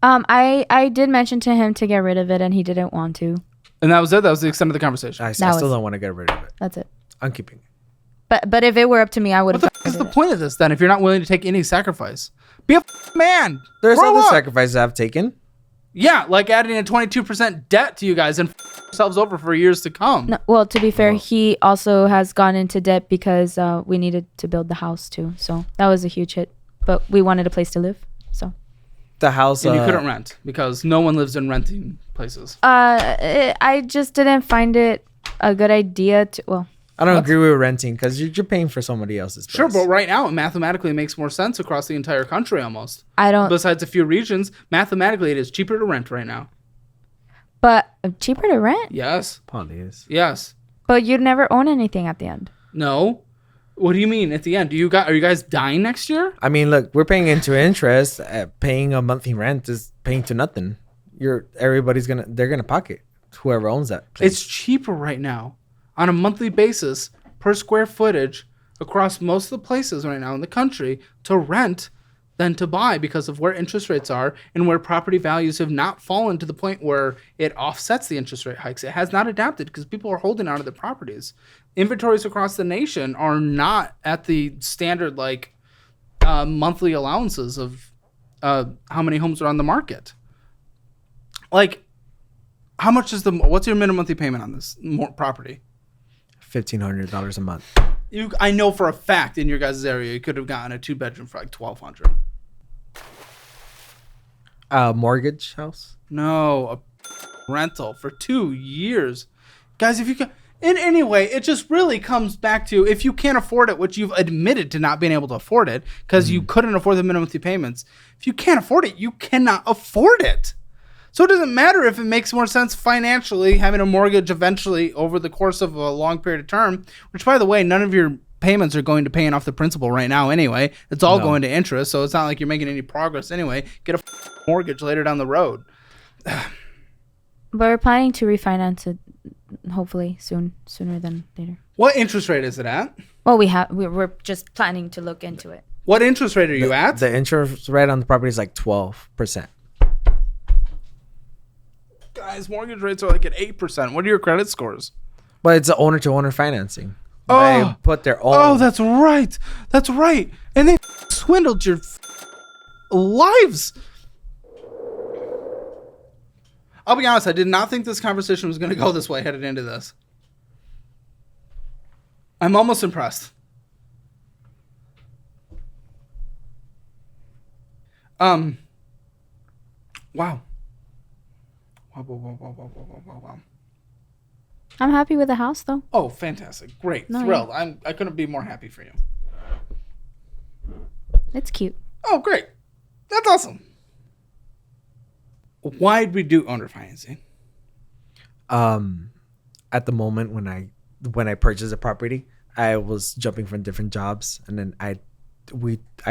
I did mention to him to get rid of it, and he didn't want to. And that was it. That was the extent of the conversation. I still don't want to get rid of it. That's it. I'm keeping it. But if it were up to me, I would What have. the f- is the point of this then? If you're not willing to take any sacrifice, be a man. There's Grow other up. sacrifices I've taken. Yeah, like adding a 22% debt to you guys and yourselves over for years to come. No, well, to be fair, he also has gone into debt because we needed to build the house too. So that was a huge hit. But we wanted a place to live. So The house. And you couldn't rent because no one lives in renting places. I just didn't find it a good idea to. Well, I don't agree with renting because you're paying for somebody else's place. Sure, but right now it mathematically makes more sense across the entire country almost. I don't. Besides a few regions, mathematically it is cheaper to rent right now. But cheaper to rent. Yes. Probably is. Yes. But you'd never own anything at the end. No. What do you mean at the end? Are you guys dying next year? I mean, look, we're paying into interest. Paying a monthly rent is paying to nothing. They're gonna pocket. whoever owns that place. It's cheaper right now on a monthly basis per square footage across most of the places right now in the country to rent than to buy because of where interest rates are and where property values have not fallen to the point where it offsets the interest rate hikes. It has not adapted because people are holding on to the properties. Inventories across the nation are not at the standard monthly allowances of how many homes are on the market. Like, what's your minimum monthly payment on this property? $1,500 a month. I know for a fact in your guys' area you could have gotten a 2-bedroom for like $1,200. Mortgage house? No, a rental for 2 years. Guys, if you can... And anyway, it just really comes back to if you can't afford it, which you've admitted to not being able to afford it because you couldn't afford the minimum monthly payments. If you can't afford it, you cannot afford it. So it doesn't matter if it makes more sense financially having a mortgage eventually over the course of a long period of term, which, by the way, none of your payments are going to paying off the principal right now anyway. It's all going to interest, so it's not like you're making any progress anyway. Get a mortgage later down the road. But we're planning to refinance it hopefully sooner than later. What interest rate is it at? Well, we're just planning to look into it. What interest rate are you at? The interest rate on the property is like 12%. Guys, mortgage rates are like at 8%. What are your credit scores? But it's an owner-to-owner financing. Oh, they put their own. Oh, that's right. That's right. And they swindled your lives. I'll be honest, I did not think this conversation was going to go this way headed into this. I'm almost impressed. Wow. Wow. I'm happy with the house, though. Oh, fantastic. Great. No, Thrilled. yeah. I couldn't be more happy for you. It's cute. Oh, great. That's awesome. Why did we do owner financing? At the moment when I purchased a property, I was jumping from different jobs, and then I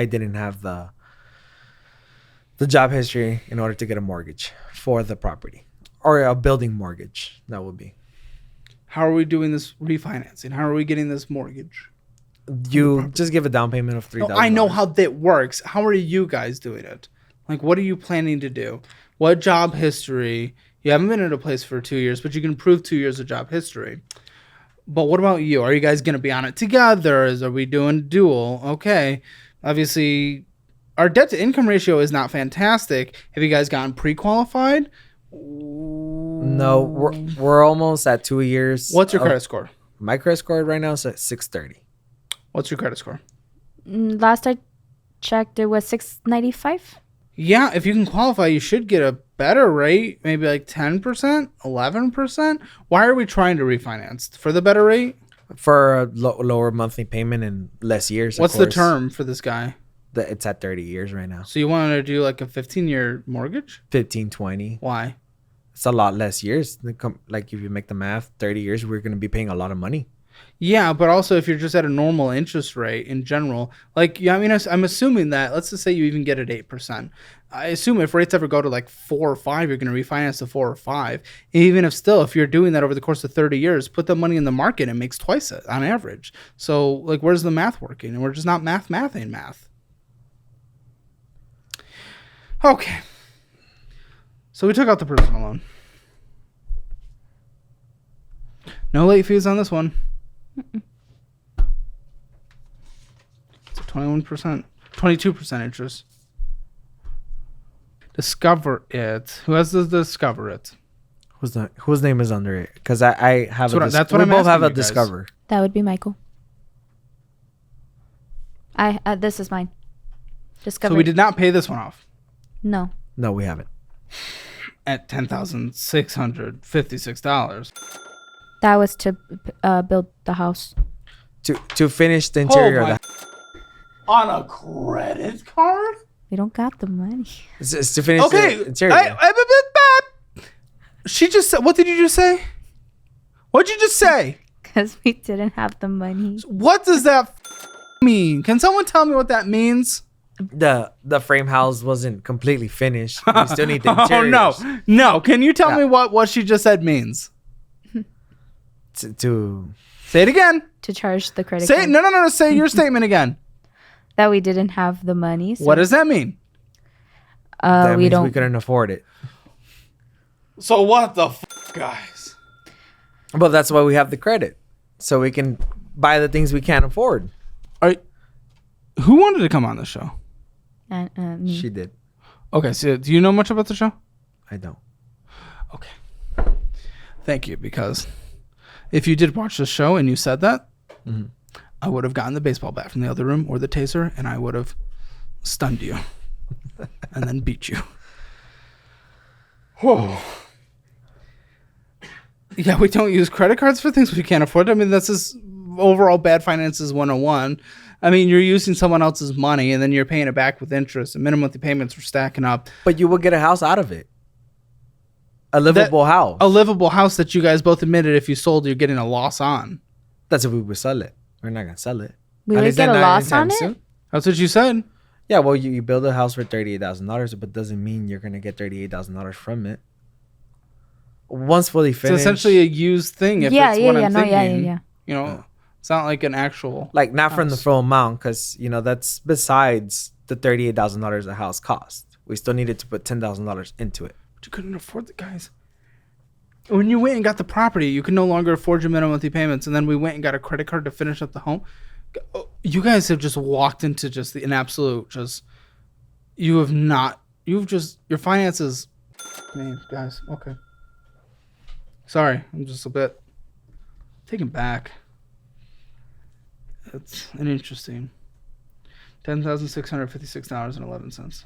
didn't have the job history in order to get a mortgage for the property, or a building mortgage. That would be. How are we doing this refinancing? How are we getting this mortgage? You just give a down payment of $3,000. No, I know how that works. How are you guys doing it? Like, what are you planning to do? What job history? You haven't been in a place for 2 years, but you can prove 2 years of job history. But what about you? Are you guys going to be on it together? Are we doing dual? Okay. Obviously, our debt to income ratio is not fantastic. Have you guys gotten pre-qualified? No, we're almost at 2 years. What's your credit score? My credit score right now is at 630. What's your credit score? Last I checked, it was 695. Yeah, if you can qualify, you should get a better rate, maybe like 10%, 11%. Why are we trying to refinance? For the better rate? For a lower monthly payment and less years. What's the term for this guy? It's at 30 years right now. So you want to do like a 15-year mortgage? 15, 20. Why? It's a lot less years. Like if you make the math, 30 years, we're going to be paying a lot of money. Yeah, but also if you're just at a normal interest rate in general, like, yeah, I mean, I'm assuming that, let's just say you even get it 8%. I assume if rates ever go to like 4 or 5, you're going to refinance to 4 or 5. Even if you're doing that over the course of 30 years, put the money in the market, it makes twice it on average. So like, where's the math working? And we're just not mathing math. Okay. So we took out the personal loan. No late fees on this one. It's a 21%, 22% interest. Discover it. Who has to discover it? Whose name is under it? Because I have that's what I'm both have a asking you guys. discover. That would be Michael. This is mine. Discover. So we did not pay this one off No. No, we haven't. at $10,656. That was to build the house. To finish the interior of the On a credit card? We don't got the money. It's to finish Okay. the interior. She just said, what did you just say? What'd you just say? Because we didn't have the money. What does that mean? Can someone tell me what that means? The frame house wasn't completely finished. We still need the Oh interiors. no! Can you tell me what she just said means? To Say it again. To charge the credit Say card. no. Say your statement again. That we didn't have the money. So, What does that mean? that we means don't. we couldn't afford it. So what the guys? But that's why we have the credit, so we can buy the things we can't afford. Who wanted to come on the show? Me. She did. Okay, so do you know much about the show? I don't. Okay. Thank you, because if you did watch the show and you said that, I would have gotten the baseball bat from the other room or the taser, and I would have stunned you and then beat you. Whoa. Yeah, we don't use credit cards for things we can't afford. I mean, that's just overall bad finances 101. I mean, you're using someone else's money and then you're paying it back with interest, and minimum monthly payments are stacking up. But you will get a house out of it. A livable house. A livable house that you guys both admitted if you sold, you're getting a loss on. That's if we would sell it. We're not gonna sell it. We At would least get a not loss anytime on it? soon. That's what you said. Yeah, well, you build a house for $38,000, but doesn't mean you're gonna get $38,000 from it. Once fully It's finished, essentially a used thing. If Yeah, it's yeah, what yeah, I'm no, yeah, thinking. yeah. You know, it's not like an actual. like not from the house. full amount, because that's besides the $38,000 a house cost. We still needed to put $10,000 into it. But you couldn't afford the guys. When you went and got the property, you could no longer afford your minimum monthly payments, and then we went and got a credit card to finish up the home. You guys have just walked into just an absolute just. You have not. You've just your finances. Man, guys. Okay. Sorry, I'm just a bit taken back. It's an interesting. $10,656.11.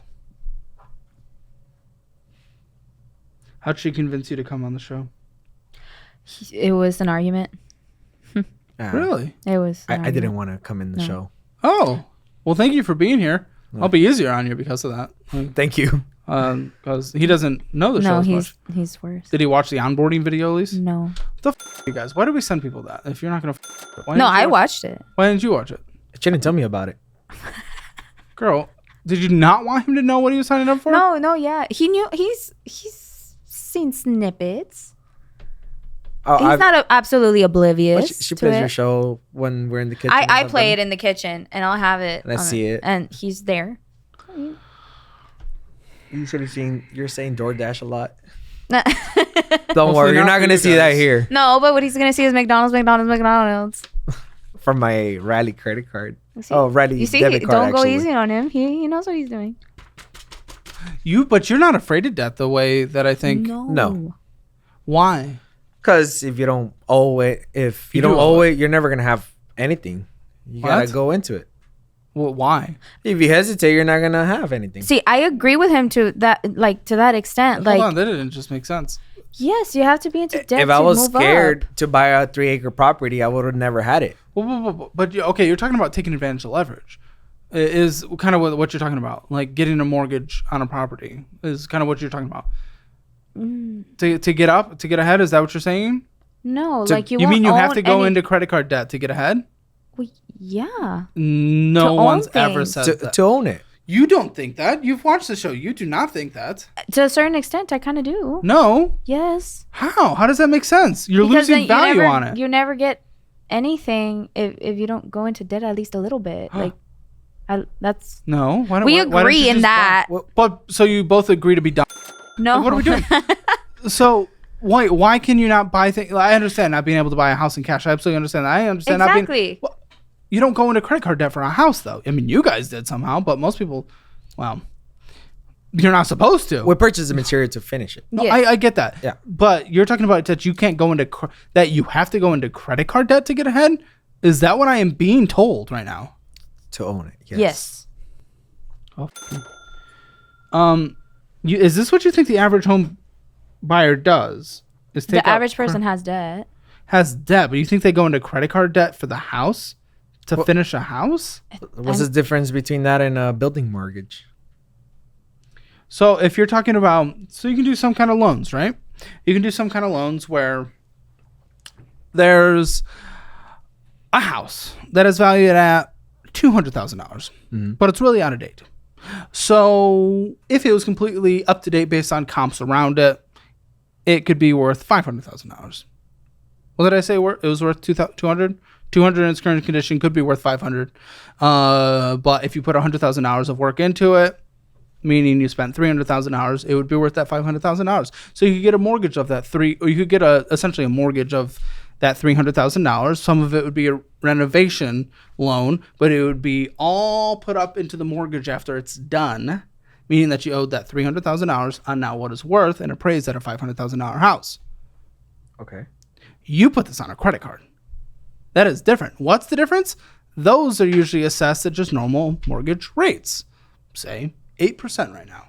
How'd she convince you to come on the show? It was an argument. Really? It was. I didn't want to come in the show. Oh, well, thank you for being here. I'll be easier on you because of that. Thank you. Because he doesn't know the show No, as much. he's worse. Did he watch the onboarding video at least? No. The you guys? Why do we send people that if you're not gonna? Why No, didn't you I watch watched it. Why didn't you watch it, She didn't tell me about it. girl? Did you not want him to know what he was signing up for? No, yeah. He knew. He's seen snippets. Oh, He's not absolutely oblivious. But she to plays it. your show when we're in the kitchen. I play it in the kitchen, and I'll have it. And I on see it. and he's there. You should have seen. You're saying DoorDash a lot. No, Don't worry, not you're for not gonna you see that guys. here but what he's gonna see is McDonald's. from my Rally credit card. See? Oh, Rally You see, debit card. don't actually. go easy on him. He knows what he's doing. But you're not afraid of death the way that I think. No. Why? Because if you don't owe it, You do owe you're never gonna have anything. You gotta What? go into it. Well, why? If you hesitate, you're not gonna have anything. See, I agree with him to that extent. Hold on, that didn't just make sense. Yes, you have to be into debt. If I was move scared up. to buy a 3-acre property, I would have never had it. But okay, you're talking about taking advantage of leverage. Is kind of what you're talking about, like getting a mortgage on a property is kind of what you're talking about. To get ahead. Is that what you're saying? No, To- like you. You mean you won't have own to go any- into credit card debt to get ahead? Well, yeah. No To one's own ever things. said that. To own it. You don't think that. You've watched the show. You do not think that. To a certain extent, I kind of do. No. Yes. How? How does that make sense? You're Because then losing value on it. You never get anything if you don't go into debt at least a little bit. That's No. Why don't we why don't agree you in just that. But so you both agree to be done. No. What are we doing? So why can you not buy things? I understand not being able to buy a house in cash. I absolutely understand that. I understand not being. Exactly. Well, you don't go into credit card debt for a house, though. I mean, you guys did somehow, but most people, well, you're not supposed to. We purchased the material to finish it. No, Yeah. I get that. Yeah. But you're talking about that you can't go into that you have to go into credit card debt to get ahead. Is that what I am being told right now? To own it. Yes. Oh. Is this what you think the average home buyer does? Is take The out average person has debt. has debt, but you think they go into credit card debt for the house to finish a house? What's the difference between that and a building mortgage? So if you're talking about, so you can do some kind of loans, right? You can do some kind of loans where there's a house that is valued at $200,000, but it's really out of date. So if it was completely up to date based on comps around it, it could be worth $500,000. What did I say? It was worth 200. 200 in its current condition could be worth 500. But if you put $100,000 of work into it, meaning you spent $300,000, it would be worth that $500,000. So you could get a mortgage of that or you could get essentially a mortgage of that $300,000. Some of it would be a renovation loan, but it would be all put up into the mortgage after it's done, meaning that you owed that $300,000 on now what is worth and appraised at a $500,000 house. Okay. You put this on a credit card. That is different. What's the difference? Those are usually assessed at just normal mortgage rates, say 8% right now.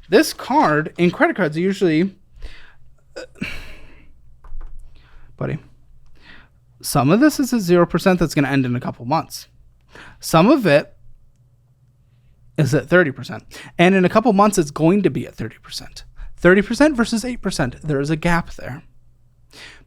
This card and credit cards are usually, buddy, some of this is a 0% that's going to end in a couple months. Some of it is at 30%. And in a couple months, it's going to be at 30%. 30% versus 8%. There is a gap there.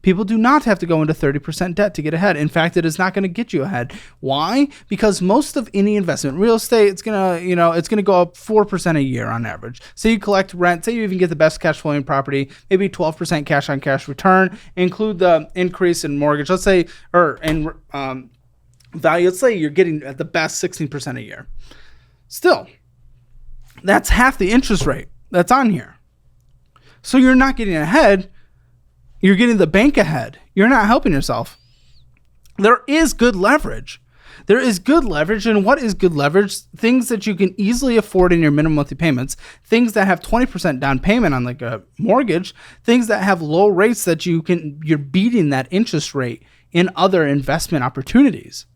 People do not have to go into 30% debt to get ahead. In fact, it is not going to get you ahead. Why? Because most of any investment, real estate, it's going to go up 4% a year on average. Say you collect rent, say you even get the best cash flowing property, maybe 12% cash on cash return, include the increase in mortgage, let's say, or in value, let's say you're getting at the best 16% a year. Still, that's half the interest rate that's on here. So you're not getting ahead. You're getting the bank ahead. You're not helping yourself. There is good leverage. There is good leverage. And what is good leverage? Things that you can easily afford in your minimum monthly payments. Things that have 20% down payment on like a mortgage. Things that have low rates that you're beating that interest rate in other investment opportunities.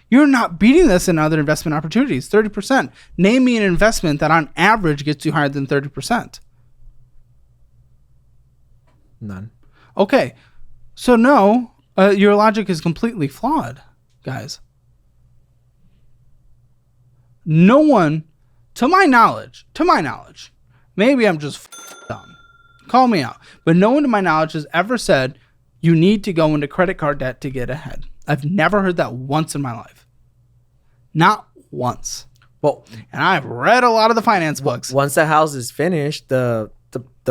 You're not beating this in other investment opportunities. 30%. Name me an investment that on average gets you higher than 30%. None. Okay, so no, your logic is completely flawed, guys. No one, to my knowledge, maybe I'm just dumb. Call me out. But no one to my knowledge has ever said you need to go into credit card debt to get ahead. I've never heard that once in my life. Not once. Well, and I've read a lot of the finance books. Once the house is finished, the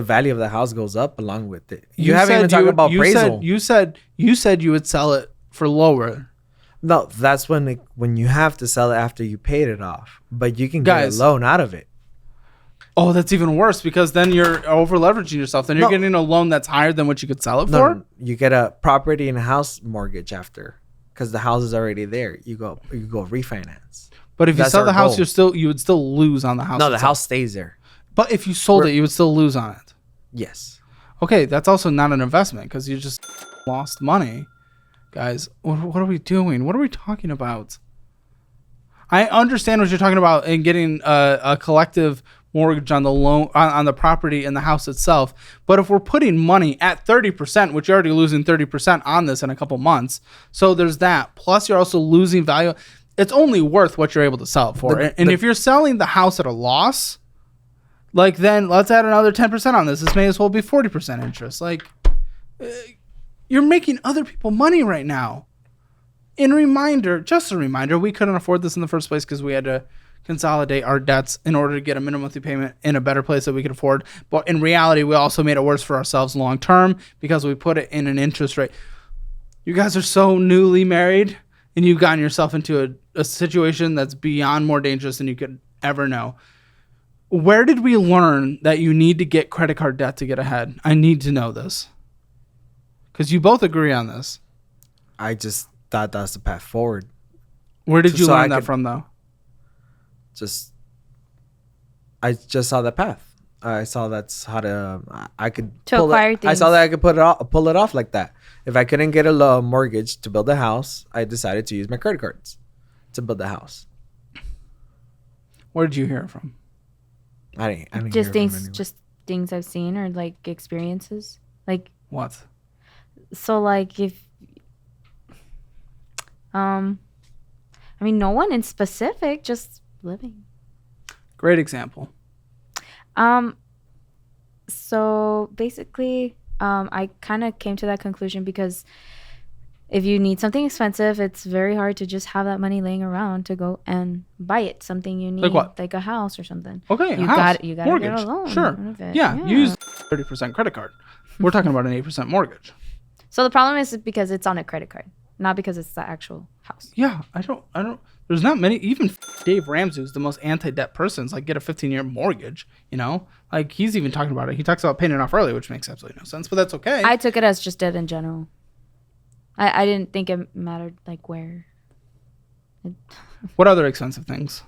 value of the house goes up along with it. You haven't even talked about appraisal. You said you would sell it for lower. No, that's when you have to sell it after you paid it off. But you can get a loan out of it. Oh, that's even worse because then you're over leveraging yourself. Then you're getting a loan that's higher than what you could sell it for. You get a property and a house mortgage after because the house is already there. You go refinance. But if you sell the house, you would still lose on the house. No, the house stays there. But if you sold it, you would still lose on it. Yes. Okay, that's also not an investment because you just lost money. Guys, what are we doing? What are we talking about? I understand what you're talking about in getting a collective mortgage on the loan on the property and the house itself. But if we're putting money at 30%, which you're already losing 30% on this in a couple months, so there's that. Plus, you're also losing value. It's only worth what you're able to sell it for. And if you're selling the house at a loss, like then let's add another 10% on this. This may as well be 40% interest. Like you're making other people money right now. Just a reminder, we couldn't afford this in the first place because we had to consolidate our debts in order to get a minimum monthly payment in a better place that we could afford. But in reality, we also made it worse for ourselves long term because we put it in an interest rate. You guys are so newly married and you've gotten yourself into a situation that's beyond more dangerous than you could ever know. Where did we learn that you need to get credit card debt to get ahead? I need to know this. Because you both agree on this. I just thought that's the path forward. Where did you learn that from, though? I just saw that path. I saw that's how I could acquire things. I saw that I could pull it off like that. If I couldn't get a mortgage to build a house, I decided to use my credit cards to build the house. Where did you hear it from? I didn't just hear things, just things I've seen or like experiences. Like what? So like if, I mean, no one in specific, just living. Great example. So basically, I kind of came to that conclusion because if you need something expensive, it's very hard to just have that money laying around to go and buy it. Something you need, Like what? like a house or something. Okay, you house, got to mortgage. get a loan. Sure. out of it. Yeah, use 30% credit card. We're talking about an 8% mortgage. So the problem is because it's on a credit card, not because it's the actual house. Yeah, I don't. There's not many. Even Dave Ramsey, who's the most anti-debt person, like get a 15-year mortgage. You know, like he's even talking about it. He talks about paying it off early, which makes absolutely no sense, but that's okay. I took it as just debt in general. I didn't think it mattered like where. What other expensive things?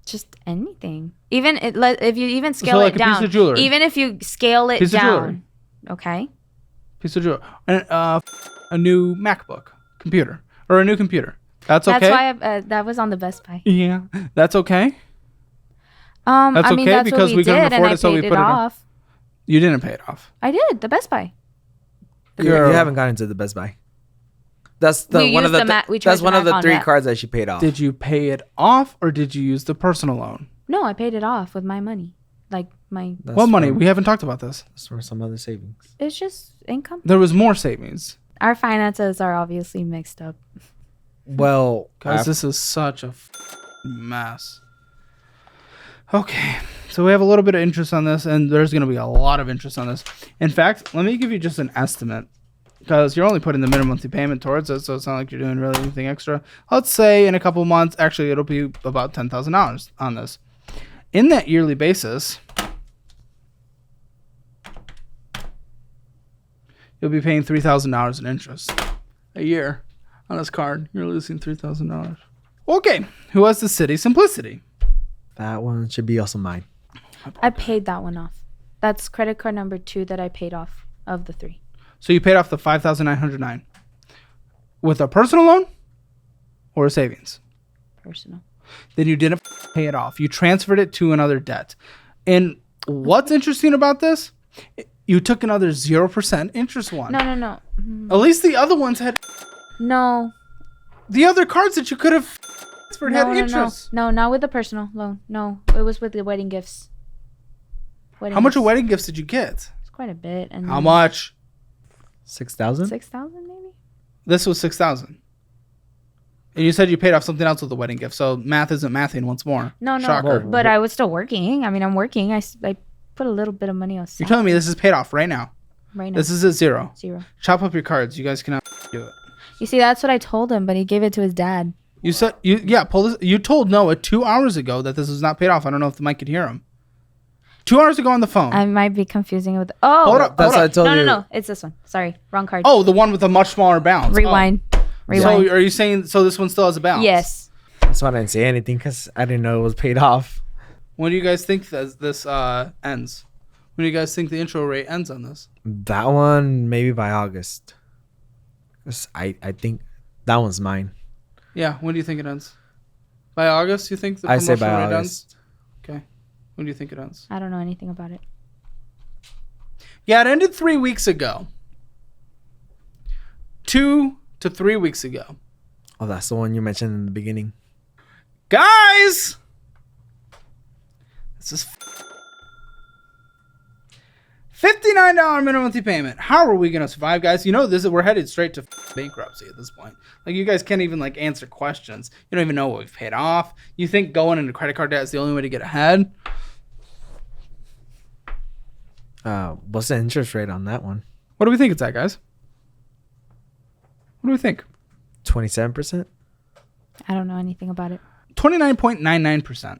Just anything. Even if you even scale like it a piece down. of jewelry. Even if you scale it Piece of jewelry. down. Okay. Piece of jewelry. And a new MacBook computer or a new computer. That's okay. That's why that was on the Best Buy. Yeah, that's okay. That's okay that's because we couldn't afford it, so we paid put it on. off. You didn't pay it off. I did. The Best Buy. You haven't gotten to the Best Buy. That's We one of used the the Mac- we that's charged one the of the Mac on 3 that. cards that she paid off. Did you pay it off or did you use the personal loan? No, I paid it off with my money. Like my. That's What money? from- We haven't talked about this. That's for some other savings. It's just income. There was more savings. Our finances are obviously mixed up. Well, Guys, this is such a mess. Okay, so we have a little bit of interest on this, and there's going to be a lot of interest on this. In fact, let me give you just an estimate, because you're only putting the minimum monthly payment towards it, so it's not like you're doing really anything extra. Let's say in a couple months, actually, it'll be about $10,000 on this. In that yearly basis, you'll be paying $3,000 in interest a year on this card. You're losing $3,000. Okay, who has the city simplicity? that one should be also mine. I paid that one off. That's credit card number 2 that I paid off of the 3. So you paid off the $5,909 with a personal loan or a savings? Personal. Then you didn't pay it off. You transferred it to another debt. And what's interesting about this? You took another 0% interest one. No. At least the other ones had. No. The other cards that you could have transferred had interest. No, not with the personal loan. No, it was with the wedding gifts. How much of wedding gifts did you get? It's quite a bit. And How much? 6,000. 6,000 maybe. This was $6,000. And you said you paid off something else with the wedding gift. So math isn't mathing once more. No. Shocker. But I was still working. I mean, I'm working. I put a little bit of money aside. You're telling me this is paid off right now. Right now. This is at 0. 0. Chop up your cards. You guys cannot do it. You see, that's what I told him, but he gave it to his dad. You said pull this. You told Noah 2 hours ago that this was not paid off. I don't know if the mic could hear him. 2 hours ago on the phone. I might be confusing it with. Oh, Hold up. That's what I told you. No. It's this one. Sorry, wrong card. Oh, the one with the much smaller balance. Rewind. Oh. Rewind. So are you saying this one still has a balance? Yes. That's why I didn't say anything because I didn't know it was paid off. When do you guys think this ends? When do you guys think the intro rate ends on this? That one maybe by August. 'Cause I think that one's mine. Yeah. When do you think it ends? By August, you think the I say by promotional rate August. ends? Okay. When do you think it ends? I don't know anything about it. Yeah, it ended 3 weeks ago. 2 to 3 weeks ago. Oh, that's the one you mentioned in the beginning. Guys! This is $59 minimum monthly payment. How are we going to survive, guys? You know, we're headed straight to bankruptcy at this point. Like, you guys can't even, answer questions. You don't even know what we've paid off. You think going into credit card debt is the only way to get ahead? What's the interest rate on that one? What do we think it's at, guys? What do we think? 27%? I don't know anything about it. 29.99%.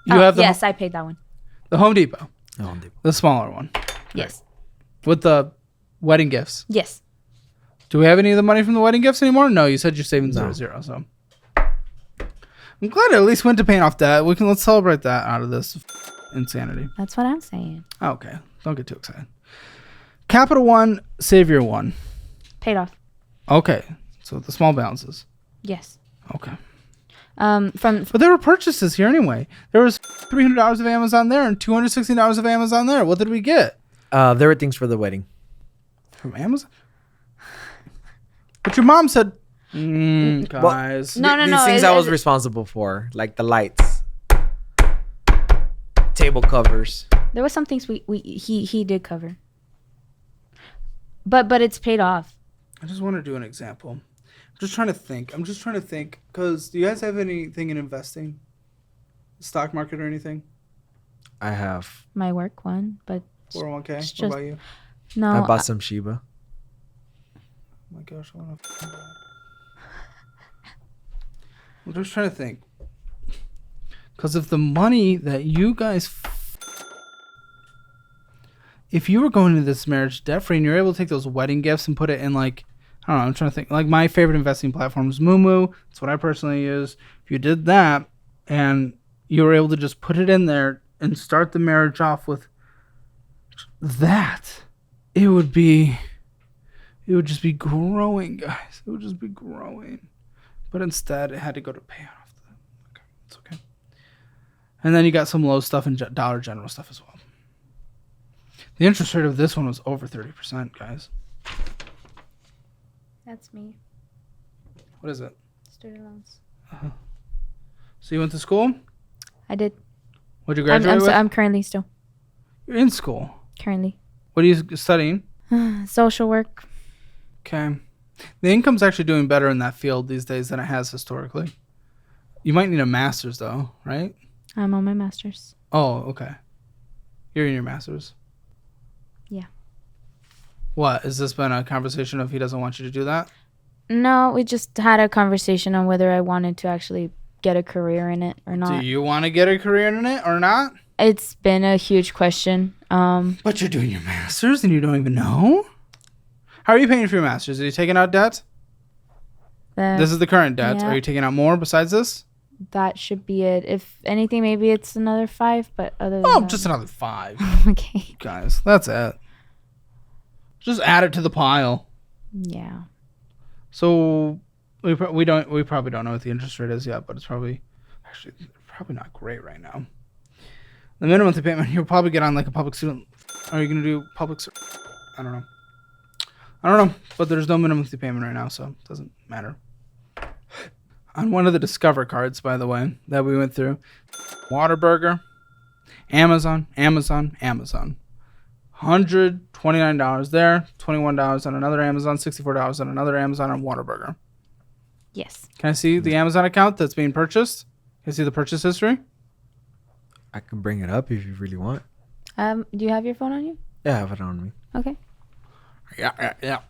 You have the yes, I paid that one. the Home Depot, Oh, the smaller one, Yes. with with the wedding gifts. Yes. Do we have any of the money from the wedding gifts anymore? No, you said your savings No. are 0. So I'm glad it at least went to paying off debt. Let's celebrate that out of this insanity. That's what I'm saying. Okay, don't get too excited. Capital One, Savior One. Paid off. Okay, so the small balances. Yes. Okay. From But there were purchases here anyway. There was $300 of Amazon there and $260 of Amazon there. What did we get there were things for the wedding. from Amazon? But your mom said, guys. No, These things I was it- responsible for, like the lights, table covers. there was some things he did cover. But it's paid off. I just want to do an example. I'm just trying to think. Because do you guys have anything in investing? Stock market or anything? I have. My work one, but 401k? What about you? no. I bought some Shiba. Oh my gosh, I want to. I'm just trying to think. Because if the money that you guys. If you were going into this marriage debt free and you're able to take those wedding gifts and put it in like, I don't know, I'm trying to think. Like my favorite investing platform is Moomoo. That's what I personally use. If you did that and you were able to just put it in there and start the marriage off with that, it would just be growing, guys. It would just be growing. But instead, it had to go to pay off. Okay, it's okay. And then you got some low stuff and Dollar General stuff as well. The interest rate of this one was over 30%, guys. That's me. What is it? Student loans. Uh-huh. So you went to school? I did. What'd you graduate with? I'm currently still. You're in school. Currently. What are you studying? Social work. Okay. The income's actually doing better in that field these days than it has historically. You might need a master's, though, right? I'm on my master's. Oh, okay. You're in your master's. Yeah. What? Has this been a conversation of he doesn't want you to do that? No, we just had a conversation on whether I wanted to actually get a career in it or not. Do you want to get a career in it or not? It's been a huge question. But you're doing your master's and you don't even know? How are you paying for your master's? Are you taking out debt? This is the current debt. Yeah. Are you taking out more besides this? That should be it. If anything, maybe it's another 5, but other than that. Just another 5. Okay. Guys, that's it. Just add it to the pile. Yeah. So we probably don't know what the interest rate is yet, but it's probably not great right now. The minimum monthly payment, you'll probably get on like a public student. Are you going to do public? I don't know, but there's no minimum monthly payment right now, so it doesn't matter. On one of the Discover cards, by the way, that we went through, Whataburger, Amazon. $129 there, $21 on another Amazon, $64 on another Amazon, on Whataburger. Yes. Can I see the Amazon account that's being purchased? Can I see the purchase history? I can bring it up if you really want. Do you have your phone on you? Yeah, I have it on me. Okay. Yeah.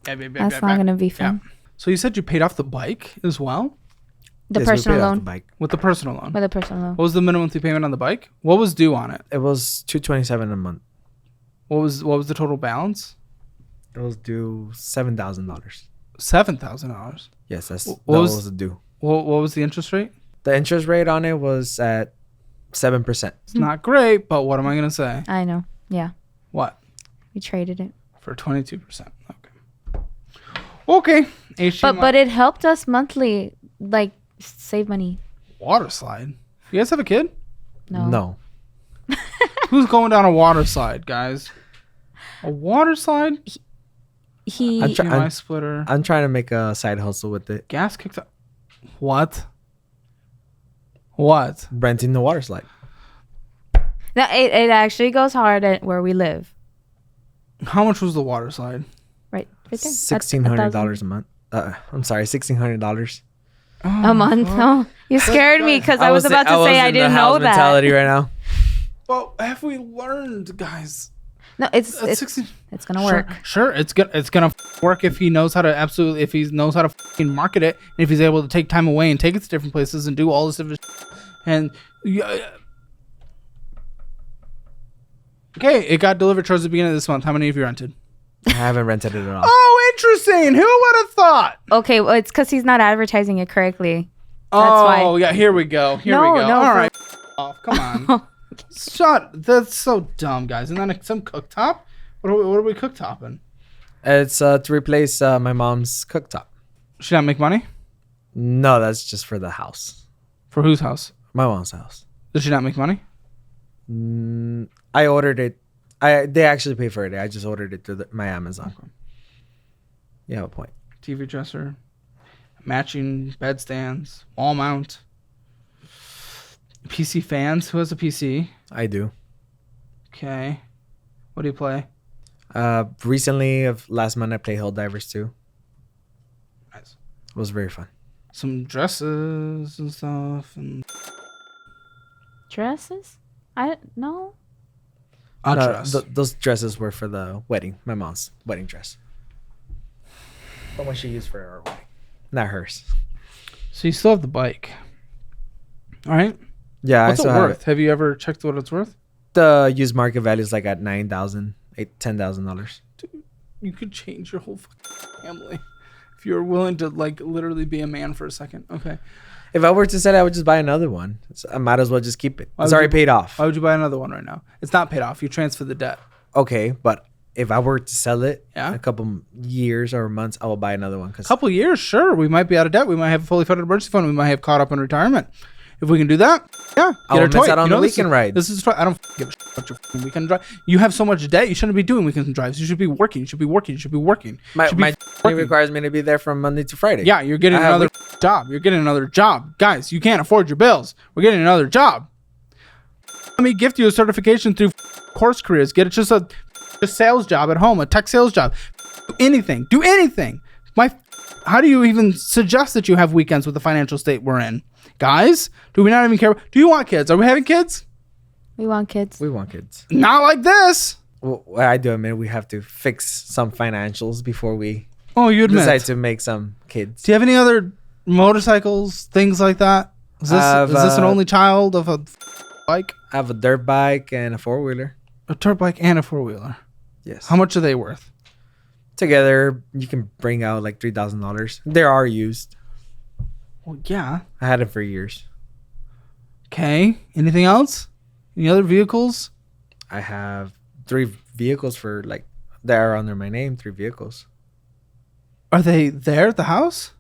That's not gonna be fun. Yeah. So you said you paid off the bike as well? The Yes, we personal paid off loan. the bike. With the personal loan. With a personal loan. What was the minimum monthly payment on the bike? What was due on it? It was $227 a month. What was the total balance? It was due $7,000. $7,000. Yes, that What was the due. What was the interest rate? The interest rate on it was at 7%. It's not great, but what am I gonna say? I know. Yeah. What? We traded it. For 22%. Okay. HDMI. But it helped us monthly, like, save money. Water slide. You guys have a kid? No. Who's going down a water slide, guys? A water slide? He HDMI splitter. I'm trying to make a side hustle with it. Gas kicked up. What? What? Renting the water slide. No, it actually goes hard at where we live. How much was the water slide? Right there. $1,600 a month. I'm sorry, $1,600. A month? Oh, you scared me because I was about to say I didn't know that. Mentality right now. Well, have we learned, guys? No, it's 16. It's gonna work. Sure, it's gonna work if he knows how to fucking market it, and if he's able to take time away and take it to different places and do all this different and okay, it got delivered towards the beginning of this month. How many of you rented? I haven't rented it at all. Oh, interesting. Who would have thought? Okay, well, it's because he's not advertising it correctly. Oh, yeah. Here we go. No, All right. Oh, Come on. Shut. That's so dumb, guys. And then some cooktop. What are we cooktopping? It's to replace my mom's cooktop. Should not make money? No, that's just for the house. For whose house? My mom's house. Does she not make money? I ordered it. They actually pay for it. I just ordered it through my Amazon. Okay. You have a point. TV dresser, matching bed stands, wall mount, PC fans. Who has a PC? I do. Okay. What do you play? Recently, of last month, I played Hell Divers too. Nice. It was very fun. Some dresses and stuff. And Dresses? I no. a No, dress. those dresses were for the wedding. My mom's wedding dress. The one she used for our wedding. Not hers. So you still have the bike. All right. Yeah, What's I it still have worth? Have you ever checked what it's worth? The used market value is like at $9,000, $10,000. You could change your whole fucking family if you're willing to like literally be a man for a second. Okay. If I were to sell it, I would just buy another one. I might as well just keep it. It's already paid off. Why would you buy another one right now? It's not paid off. You transfer the debt. Okay, but if I were to sell it Yeah. in a couple years or months, I will buy another one. Couple years, sure. We might be out of debt. We might have a fully funded emergency fund. We might have caught up in retirement. If we can do that, yeah. I won't miss out on the weekend ride. This is I don't give a shit about your fucking weekend drive. You have so much debt. You shouldn't be doing weekend drives. You should be working. You should be working. You should be working. My You should be journey requires me to be there from Monday to Friday. Yeah, you're getting I have another job. You're getting another job. Guys, you can't afford your bills. We're getting another job. Let me gift you a certification through Course Careers. Get it just a sales job at home, a tech sales job. Do anything. Do anything. How do you even suggest that you have weekends with the financial state we're in? Guys, do we not even care? Do you want kids? Are we having kids? We want kids. We want kids. Not like this. Well, I do admit we have to fix some financials before we Oh, you admit. decide to make some kids. Do you have any other motorcycles, things like that? Is this an only child of a bike? I have a dirt bike and a four-wheeler. A dirt bike and a four-wheeler. Yes. How much are they worth? Together, you can bring out like $3,000. They are used. Well, yeah. I had them for years. Okay. Anything else? Any other vehicles? I have 3 vehicles for like that are under my name. 3 vehicles. Are they there at the house?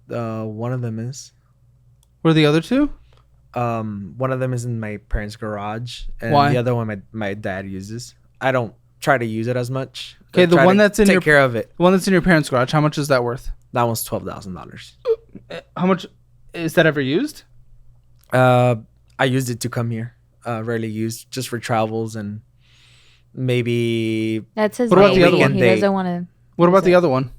One of them is. Where are the other two? One of them is in my parents' garage, and Why? the other one my dad uses. I don't try to use it as much. Okay, I the try one to that's in take your care of it. The one that's in your parents' garage. How much is that worth? That one's $12,000. How much is that ever used? I used it to come here. Rarely used, just for travels and maybe That's his What about the other baby. one? He Date. doesn't want to. What about the other one?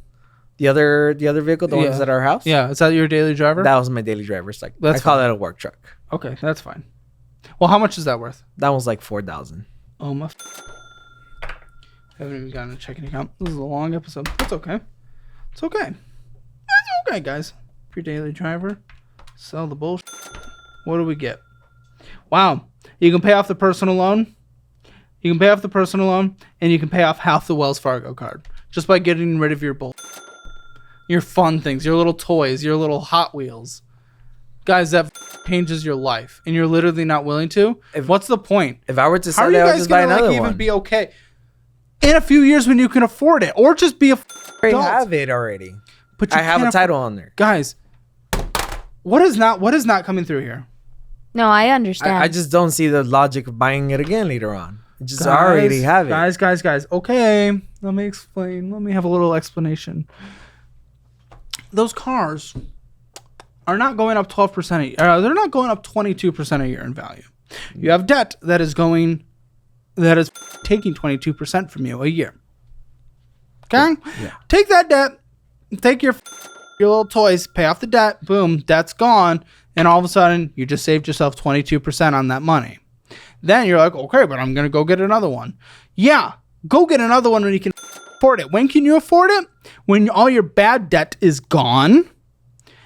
the other vehicle, the Yeah. ones at our house. Yeah, is that your daily driver? That was my daily driver. It's like That's I call that a work truck. Okay, that's fine. Well, how much is that worth? That was like $4,000. Oh my! Haven't even gotten a checking account. This is a long episode. That's okay. It's okay. That's okay, guys. Your daily driver. Sell the bullshit. What do we get? Wow. You can pay off the personal loan. You can pay off the personal loan, and you can pay off half the Wells Fargo card just by getting rid of your your fun things, your little toys, your little Hot Wheels. Guys, that changes your life, and you're literally not willing to. What's the point? If I were to How are sell you it, I would guys just buy gonna another like one. even be okay in a few years when you can afford it, or just be a I adult? have it already. But you I have can't a title on there. Guys, what is not coming through here? No, I understand. I just don't see the logic of buying it again later on. Just already have it. Guys. Okay, let me explain. Let me have a little explanation. Those cars are not going up 12% a year. They're not going up 22% a year in value. You have debt that is taking 22% from you a year. Okay? Yeah. Take that debt, take your little toys, pay off the debt, boom, debt's gone, and all of a sudden you just saved yourself 22% on that money. Then you're like, okay, but I'm going to go get another one. Yeah, go get another one when you can afford it. When can you afford it? When all your bad debt is gone.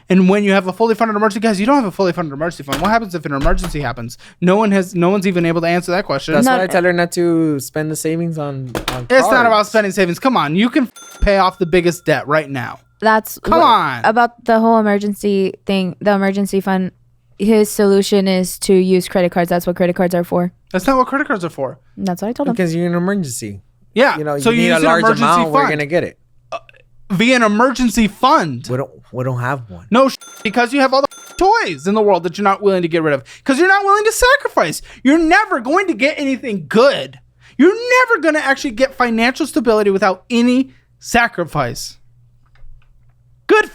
And when you have a fully funded emergency, guys, you don't have a fully funded emergency fund. What happens if an emergency happens? No one's even able to answer that question. That's No, why I tell her not to spend the savings on It's not cards. about spending savings. Come on, you can pay off the biggest debt right now. That's Come on. about the whole emergency thing. The emergency fund. His solution is to use credit cards. That's what credit cards are for. That's not what credit cards are for. And that's what I told him. Because you're in an emergency. Yeah, You know, so you need use a an large emergency amount where you're fund gonna get it. via an emergency fund. We don't have one. No, because you have all the toys in the world that you're not willing to get rid of. Because you're not willing to sacrifice. You're never going to get anything good. You're never going to actually get financial stability without any sacrifice. Good.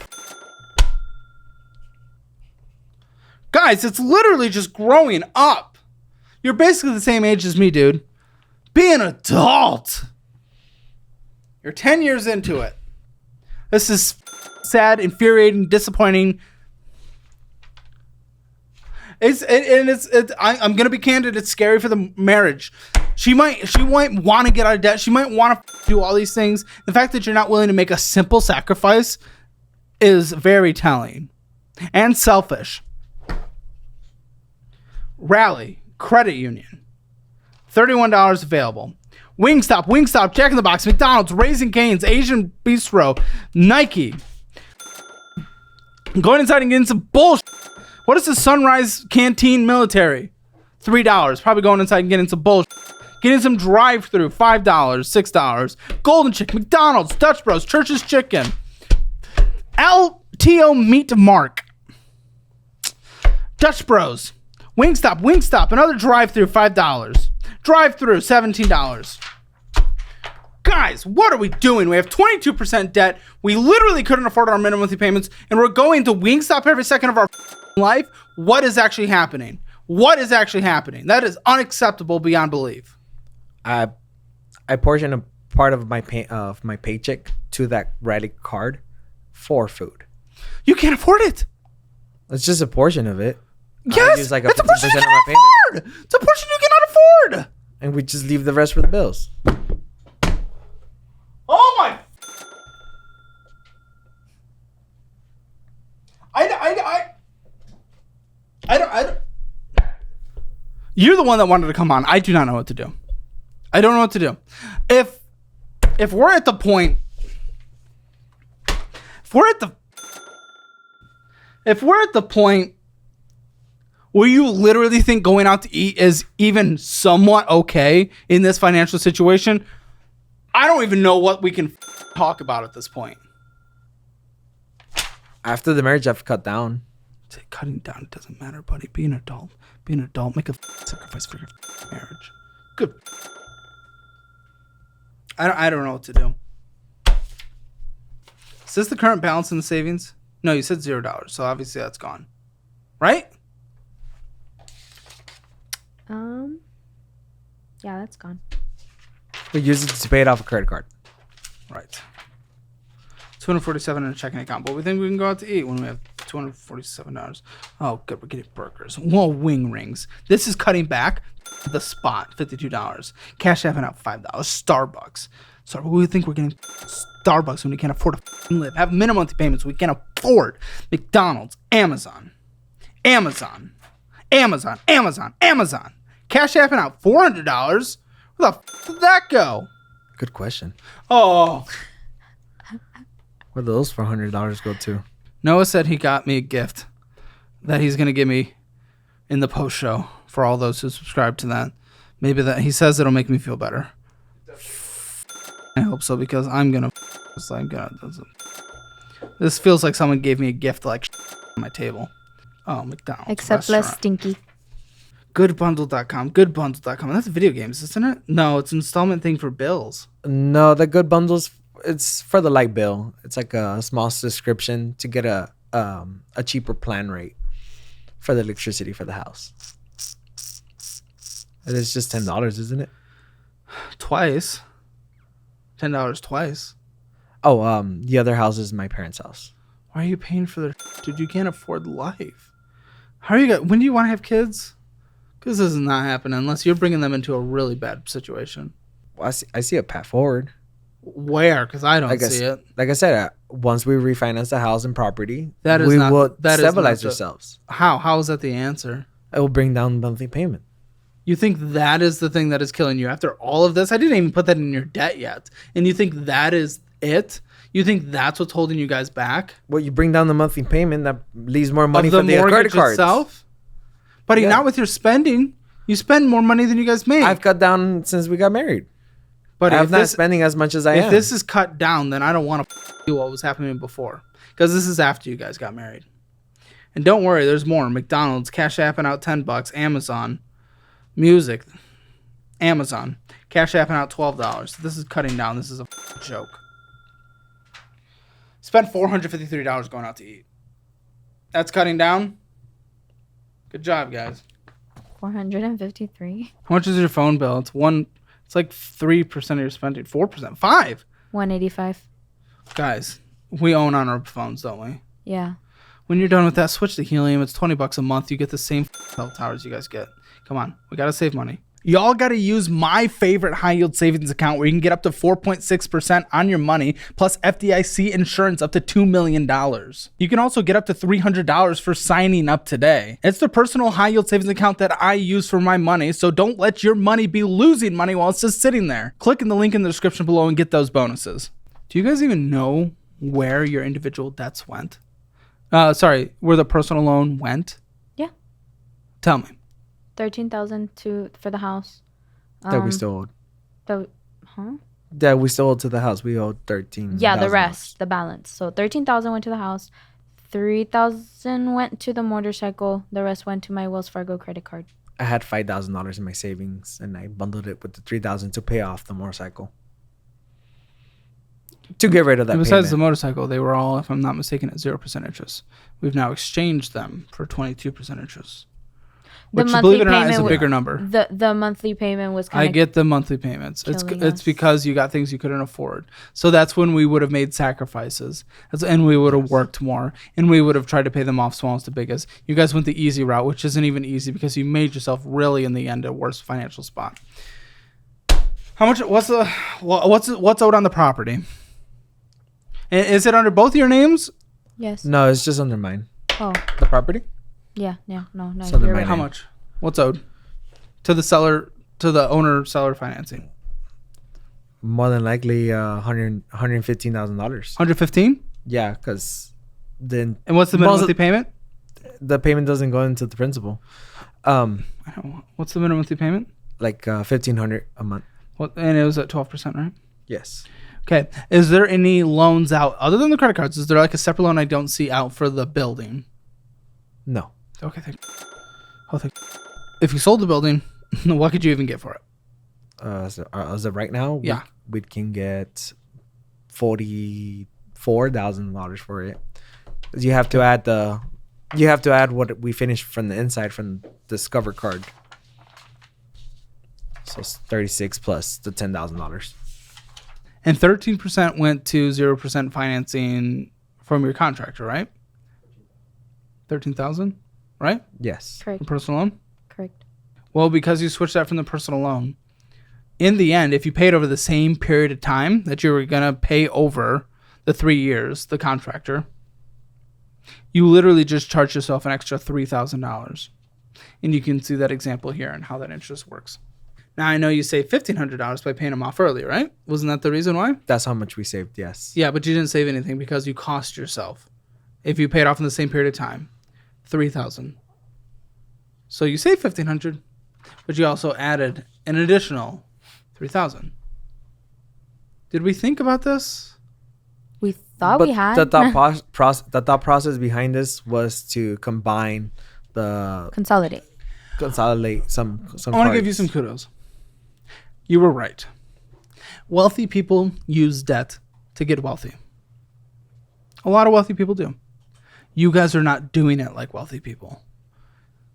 Guys, it's literally just growing up. You're basically the same age as me, dude. Be an adult. You're 10 years into it. This is sad, infuriating, disappointing. I'm gonna be candid. It's scary for the marriage. She might want to get out of debt. She might want to do all these things. The fact that you're not willing to make a simple sacrifice is very telling and selfish. Rally Credit Union, $31 available. Wingstop, Jack in the Box, McDonald's, Raising Cane's, Asian Bistro, Nike. Going inside and getting some bullshit. What is the Sunrise Canteen Military? $3. Probably going inside and getting some bullshit. Getting some drive-through, $5, $6. Golden Chick, McDonald's, Dutch Bros, Church's Chicken. LTO Meat Mark. Dutch Bros. Wingstop, another drive-through, $5. Drive-through, $17. Guys, what are we doing? We have 22% debt. We literally couldn't afford our minimum monthly payments, and we're going to Wingstop every second of our life. What is actually happening? That is unacceptable beyond belief. I portion a part of my paycheck to that credit card for food. You can't afford it. It's just a portion of it. Yes, use like it's a portion you of my cannot afford. It's a portion you cannot afford. And we just leave the rest for the bills. Oh my! I don't. You're the one that wanted to come on. I do not know what to do. I don't know what to do. If we're at the point, if we're at the point where you literally think going out to eat is even somewhat okay in this financial situation, I don't even know what we can talk about at this point. After the marriage, I've cut down. Cutting down doesn't matter, buddy. Be an adult. Make a sacrifice for your marriage. Good. I don't know what to do. Is this the current balance in the savings? No, you said $0, so obviously that's gone. Right? Yeah, that's gone. We use it to pay it off a credit card. Right. $247 in a checking account, but we think we can go out to eat when we have $247. Oh, good. We're getting burgers. Whoa, wing rings. This is cutting back the spot. $52. Cash App out $5. Starbucks. So we think we're getting Starbucks when we can't afford to live. Have minimum monthly payments we can't afford. McDonald's. Amazon. Cash App out $400. Where the did that go? Good question. Oh. Where do those $400 go to? Noah said he got me a gift that he's going to give me in the post show for all those who subscribe to that. Maybe that he says it'll make me feel better. I hope so, because this feels like someone gave me a gift like on my table. Oh, McDonald's. Except restaurant. less stinky. Goodbundle.com. That's video games, isn't it? No, it's an installment thing for bills. No, the good bundles, it's for the light bill. It's like a small subscription to get a cheaper plan rate for the electricity for the house. And it's just $10, isn't it? Twice. $10 twice. Oh, the other house is my parents' house. Why are you paying for their... Dude, you can't afford life. How are you going... When do you want to have kids? Because this is not happening unless you're bringing them into a really bad situation. Well, I see a path forward. Where? Because I don't see it. Like I said, once we refinance the house and property, we will stabilize ourselves. How is that the answer? It will bring down monthly payment. You think that is the thing that is killing you after all of this? I didn't even put that in your debt yet. And you think that is it? You think that's what's holding you guys back? Well, you bring down the monthly payment, that leaves more money for the credit cards. Itself? But not with your spending. You spend more money than you guys make. I've cut down since we got married. But I'm not spending as much as I am. If this is cut down, then I don't want to do what was happening before. Because this is after you guys got married. And don't worry, there's more. McDonald's, Cash Apping out $10. Amazon. Music. Amazon. Cash Apping out $12. This is cutting down. This is a joke. Spent $453 going out to eat. That's cutting down. Good job, guys. 453. How much is your phone bill? It's like 3% of your spending. 4%. 5%. $185. Guys, we own on our phones, don't we? Yeah. When you're done with that, switch to helium. It's $20 a month. You get the same cell towers you guys get. Come on, we gotta save money. Y'all gotta use my favorite high yield savings account where you can get up to 4.6% on your money plus FDIC insurance up to $2 million. You can also get up to $300 for signing up today. It's the personal high yield savings account that I use for my money, so don't let your money be losing money while it's just sitting there. Click in the link in the description below and get those bonuses. Do you guys even know where your individual debts went? Where the personal loan went? Yeah. Tell me. $13,000 for the house. That we still owed. Huh? That we still owed to the house. We owed 13. Yeah, the rest, the balance. So $13,000 went to the house. $3,000 went to the motorcycle. The rest went to my Wells Fargo credit card. I had $5,000 in my savings, and I bundled it with the $3,000 to pay off the motorcycle. To get rid of that. And besides payment. the motorcycle, they were all, if I'm not mistaken, at 0% interest. We've now exchanged them for 22% interest. Which, believe it or not, is a bigger number. The monthly payment was kind of... I get the monthly payments. Killing It's us. because you got things you couldn't afford. So that's when we would have made sacrifices. And we would have worked more. And we would have tried to pay them off smallest to biggest. You guys went the easy route, which isn't even easy because you made yourself really, in the end, a worse financial spot. How much? What's owed on the property? Is it under both your names? Yes. No, it's just under mine. Oh, The property? yeah. No. So the You're money- right. How much? What's owed to the seller, to the owner-seller financing? More than likely $115,000. 115. Yeah, because then And what's the minimum monthly payment? the payment doesn't go into the principal. I don't know. What's the minimum monthly payment? Like $1,500 a month. And it was at 12%, right? Yes. Okay. Is there any loans out other than the credit cards? Is there like a separate loan I don't see out for the building? No. Okay. If you sold the building, what could you even get for it? As of right now, Yeah. we can get $44,000 for it. 'Cause you have to add what we finished from the inside from the Discover card. So it's 36 plus the $10,000. And 13% went to 0% financing from your contractor, right? 13,000, right? Yes. Correct. The personal loan. Correct. Well, because you switched that from the personal loan, in the end, if you paid over the same period of time that you were going to pay over the 3 years, the contractor, you literally just charge yourself an extra $3,000. And you can see that example here and how that interest works. Now, I know you saved $1,500 by paying them off early, right? Wasn't that the reason why? That's how much we saved, yes. Yeah, but you didn't save anything because you cost yourself. If you paid off in the same period of time, $3,000. So you saved $1,500, but you also added an additional $3,000. Did we think about this? We thought we had. The thought process behind this was to consolidate some I want to give you some kudos. You were right. Wealthy people use debt to get wealthy. A lot of wealthy people do. You guys are not doing it like wealthy people.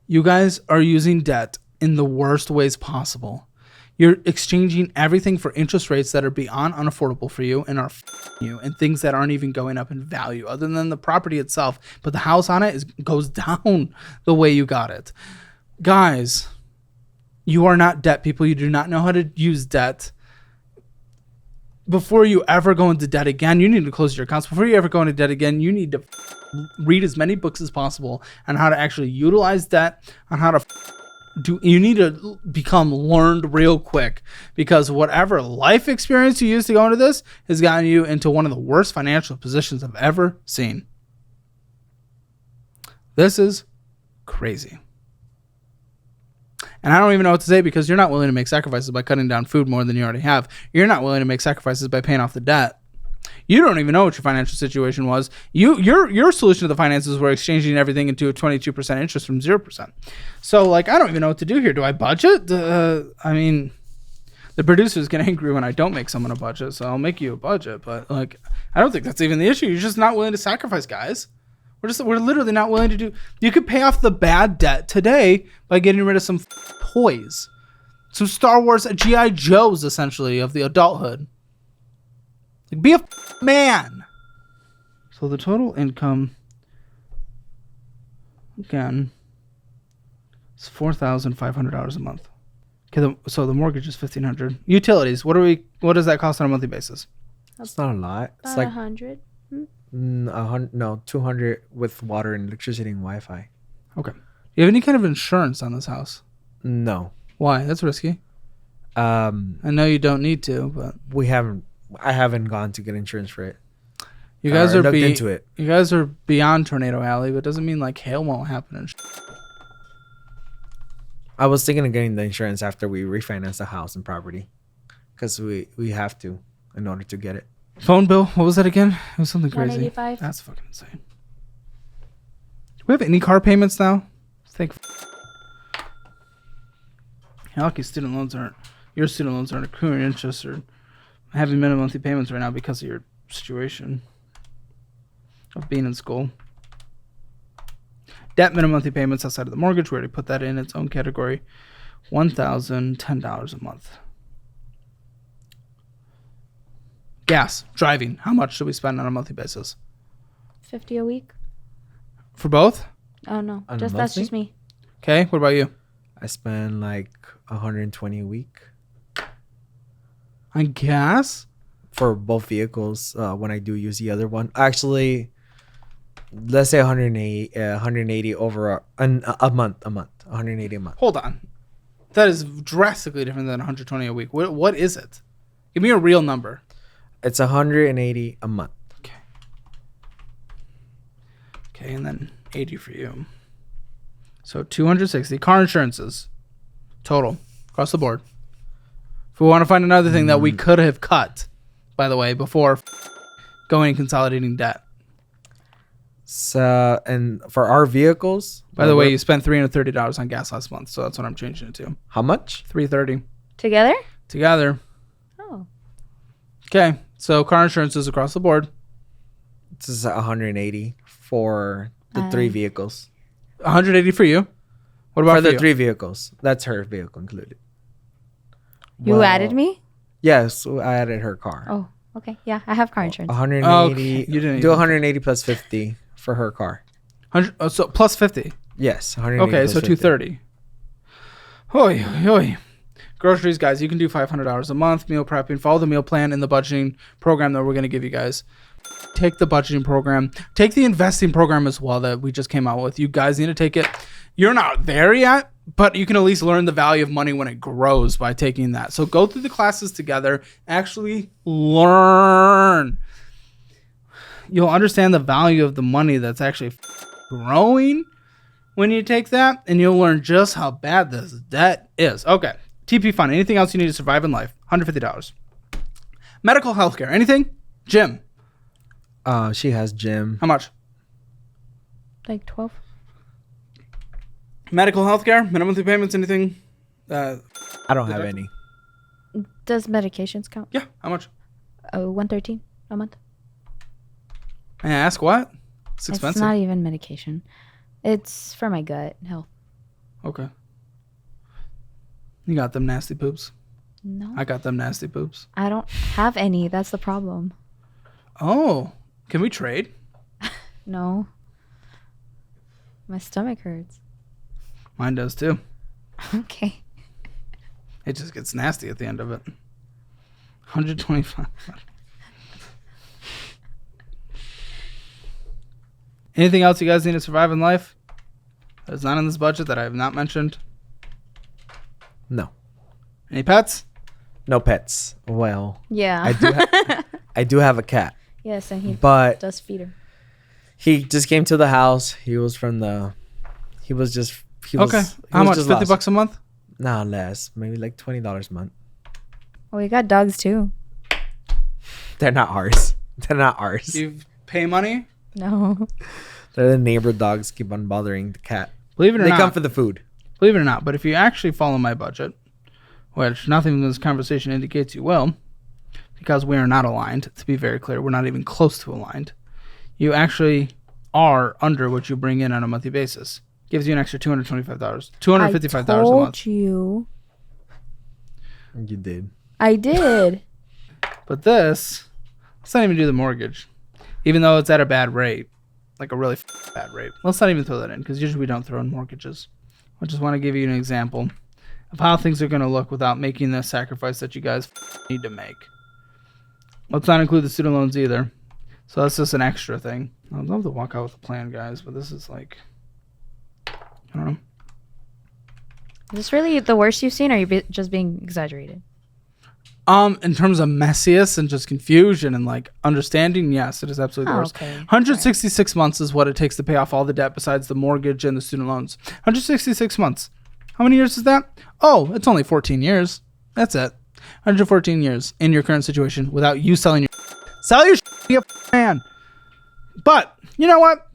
You guys are using debt in the worst ways possible. You're exchanging everything for interest rates that are beyond unaffordable for you and are you, and things that aren't even going up in value other than the property itself. But the house on it goes down the way you got it. Guys, you are not debt people. You do not know how to use debt. Before you ever go into debt again, you need to close your accounts. Before you ever go into debt again, you need to read as many books as possible on how to actually utilize debt, on how to you need to become learned real quick, because whatever life experience you used to go into this has gotten you into one of the worst financial positions I've ever seen. This is crazy. And I don't even know what to say, because you're not willing to make sacrifices by cutting down food more than you already have. You're not willing to make sacrifices by paying off the debt. You don't even know what your financial situation was. Your solution to the finances were exchanging everything into a 22% interest from 0%. So, like, I don't even know what to do here. Do I budget? I mean, the producer's get angry when I don't make someone a budget, so I'll make you a budget. But, like, I don't think that's even the issue. You're just not willing to sacrifice, guys. We're literally not willing to do. You could pay off the bad debt today by getting rid of some toys, some Star Wars G.I. Joes, essentially, of the adulthood. Like, be a man. So the total income, again, is $4,500 a month. Okay, so the mortgage is $1,500. Utilities, what does that cost on a monthly basis? It's not a lot. It's About like 100. 200 with water and electricity and Wi-Fi. Okay. Do you have any kind of insurance on this house? No. Why? That's risky. I know you don't need to, but I haven't gone to get insurance for it. you guys are looked into it. You guys are beyond Tornado Alley, but it doesn't mean like hail won't happen and I was thinking of getting the insurance after we refinance the house and property, because we have to in order to get it. Phone bill, what was that again? It was something crazy. $185. That's fucking insane. Do we have any car payments now? Think. Lucky your student loans aren't accruing interest or having minimum monthly payments right now because of your situation of being in school. Debt minimum monthly payments outside of the mortgage, we already put that in its own category. $1,010 a month. Gas, driving. How much do we spend on a monthly basis? $50 a week. For both? Oh no, On a that's monthly? just me. Okay, what about you? I spend like 120 a week On gas? for both vehicles. When I do use the other one, actually, let's say 180 over a month. 180 a month. Hold on. That is drastically different than 120 a week. What is it? Give me a real number. It's 180 a month. Okay, and then 80 for you. So 260. Car insurances. Total. Across the board. If we want to find another thing that we could have cut, by the way, before going and consolidating debt. So, and for our vehicles, By the way, you spent $330 on gas last month, so that's what I'm changing it to. how much? $330 Together? together. Oh. Okay, so car insurances across the board. This is 180 for the three vehicles. 180 for you. What about For the you? three vehicles, that's her vehicle included. You added me? Yes, I added her car. Oh, okay. Yeah, I have car insurance. 180. Okay, you didn't do even- 180 plus 50 for her car. 100, so plus 50. Yes, 180. Okay, plus so 50. 230. Hoi, hoi. Groceries, guys, you can do $500 a month. Meal prepping, follow the meal plan in the budgeting program that we're going to give you guys. Take the budgeting program. Take the investing program as well that we just came out with. You guys need to take it. You're not there yet, but you can at least learn the value of money when it grows by taking that. So go through the classes together. Actually learn. You'll understand the value of the money that's actually growing when you take that, and you'll learn just how bad this debt is. Okay. TP Fund. Anything else you need to survive in life? $150. Medical, healthcare. Anything? Gym. She has gym. How much? Like 12? Medical, healthcare, minimum monthly payments, anything? I don't have any. Does medications count? Yeah. How much? $113 a month. May I ask what? It's expensive. It's not even medication. It's for my gut health. Okay. You got them nasty poops. No. I got them nasty poops. I don't have any. That's the problem. Oh. Can we trade? No. My stomach hurts. Mine does too. Okay. It just gets nasty at the end of it. 125. Anything else you guys need to survive in life that is not in this budget that I have not mentioned? No. Any pets? No pets. Well, Yeah. I do have a cat, Yes, and he but does feed her. he just came to the house. He was okay. How much? $50 a month? No, less. Maybe like $20 a month. Oh, we got dogs too. They're not ours. They're not ours. You pay money? No. They're the neighbor dogs. Keep on bothering the cat. Believe it or They not. come for the food. Believe it or not, but if you actually follow my budget, which nothing in this conversation indicates you will, because we are not aligned, to be very clear, we're not even close to aligned, you actually are under what you bring in on a monthly basis. Gives you an extra $255, $255 a month. You You did. I did. But this Let's not even do the mortgage, even though it's at a bad rate, like a really bad rate. Let's not even throw that in, because usually we don't throw in mortgages. I just want to give you an example of how things are going to look without making the sacrifice that you guys need to make. Let's not include the student loans either. So that's just an extra thing. I'd love to walk out with a plan, guys, but this is like, I don't know. Is this really the worst you've seen, or are you just being exaggerated? In terms of messiest and just confusion and like understanding, yes, it is absolutely the worst. Okay. 166 months is what it takes to pay off all the debt besides the mortgage and the student loans. 166 months. How many years is that? Oh, it's only 14 years. That's it. 114 years in your current situation without you selling your sell your be a man. But you know what?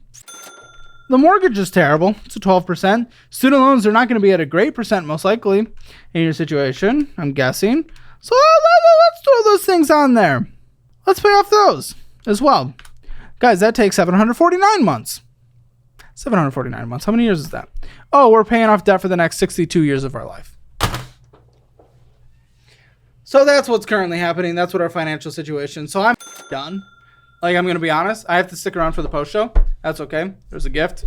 The mortgage is terrible. It's a 12%. Student loans are not going to be at a great percent most likely in your situation, I'm guessing. So let's throw those things on there. Let's pay off those as well. Guys, that takes 749 months. 749 months. How many years is that? Oh, we're paying off debt for the next 62 years of our life. So that's what's currently happening. That's what our financial situation. So I'm done. Like, I'm going to be honest. I have to stick around for the post show. That's okay. There's a gift.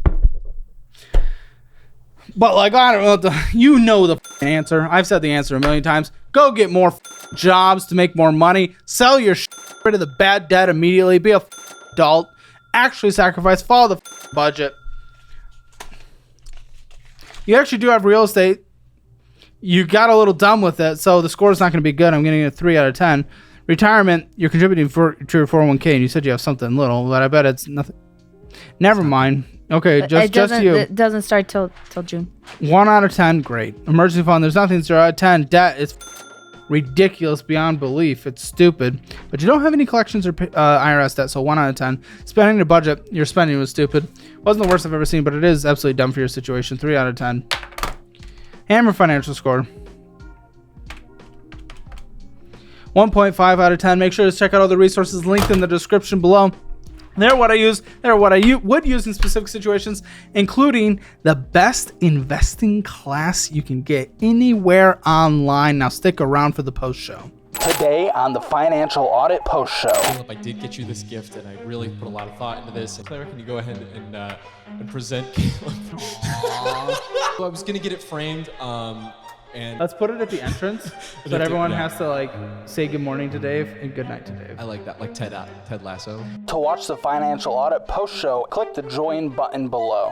But like, I don't know. You know the answer. I've said the answer a million times. Go get more jobs to make more money. Sell your rid of the bad debt immediately. Be a adult. Actually sacrifice. Follow the budget. You actually do have real estate. You got a little dumb with it, so the score is not going to be good. I'm getting a 3 out of 10. Retirement, you're contributing to your 401k, and you said you have something little, but I bet it's nothing. Never mind. Okay, just you. It doesn't start till June. 1 out of 10, great. Emergency fund, there's nothing. 0 out of 10. Debt is ridiculous beyond belief. It's stupid. But you don't have any collections or IRS debt, so 1 out of 10. Spending the budget, your spending was stupid. Wasn't the worst I've ever seen, but it is absolutely dumb for your situation. 3 out of 10. Hammer financial score. 1.5 out of 10. Make sure to check out all the resources linked in the description below. They're what I use. They're what I would use in specific situations, including the best investing class you can get anywhere online. Now stick around for the post show. Today on the Financial Audit Post Show. Caleb, I did get you this gift, and I really put a lot of thought into this. Claire, can you go ahead and present Caleb? So I was gonna get it framed, and Let's put it at the entrance so that everyone has to like say good morning to Dave and good night to Dave. I like that, like Ted Lasso. To watch the Financial Audit Post Show, click the join button below.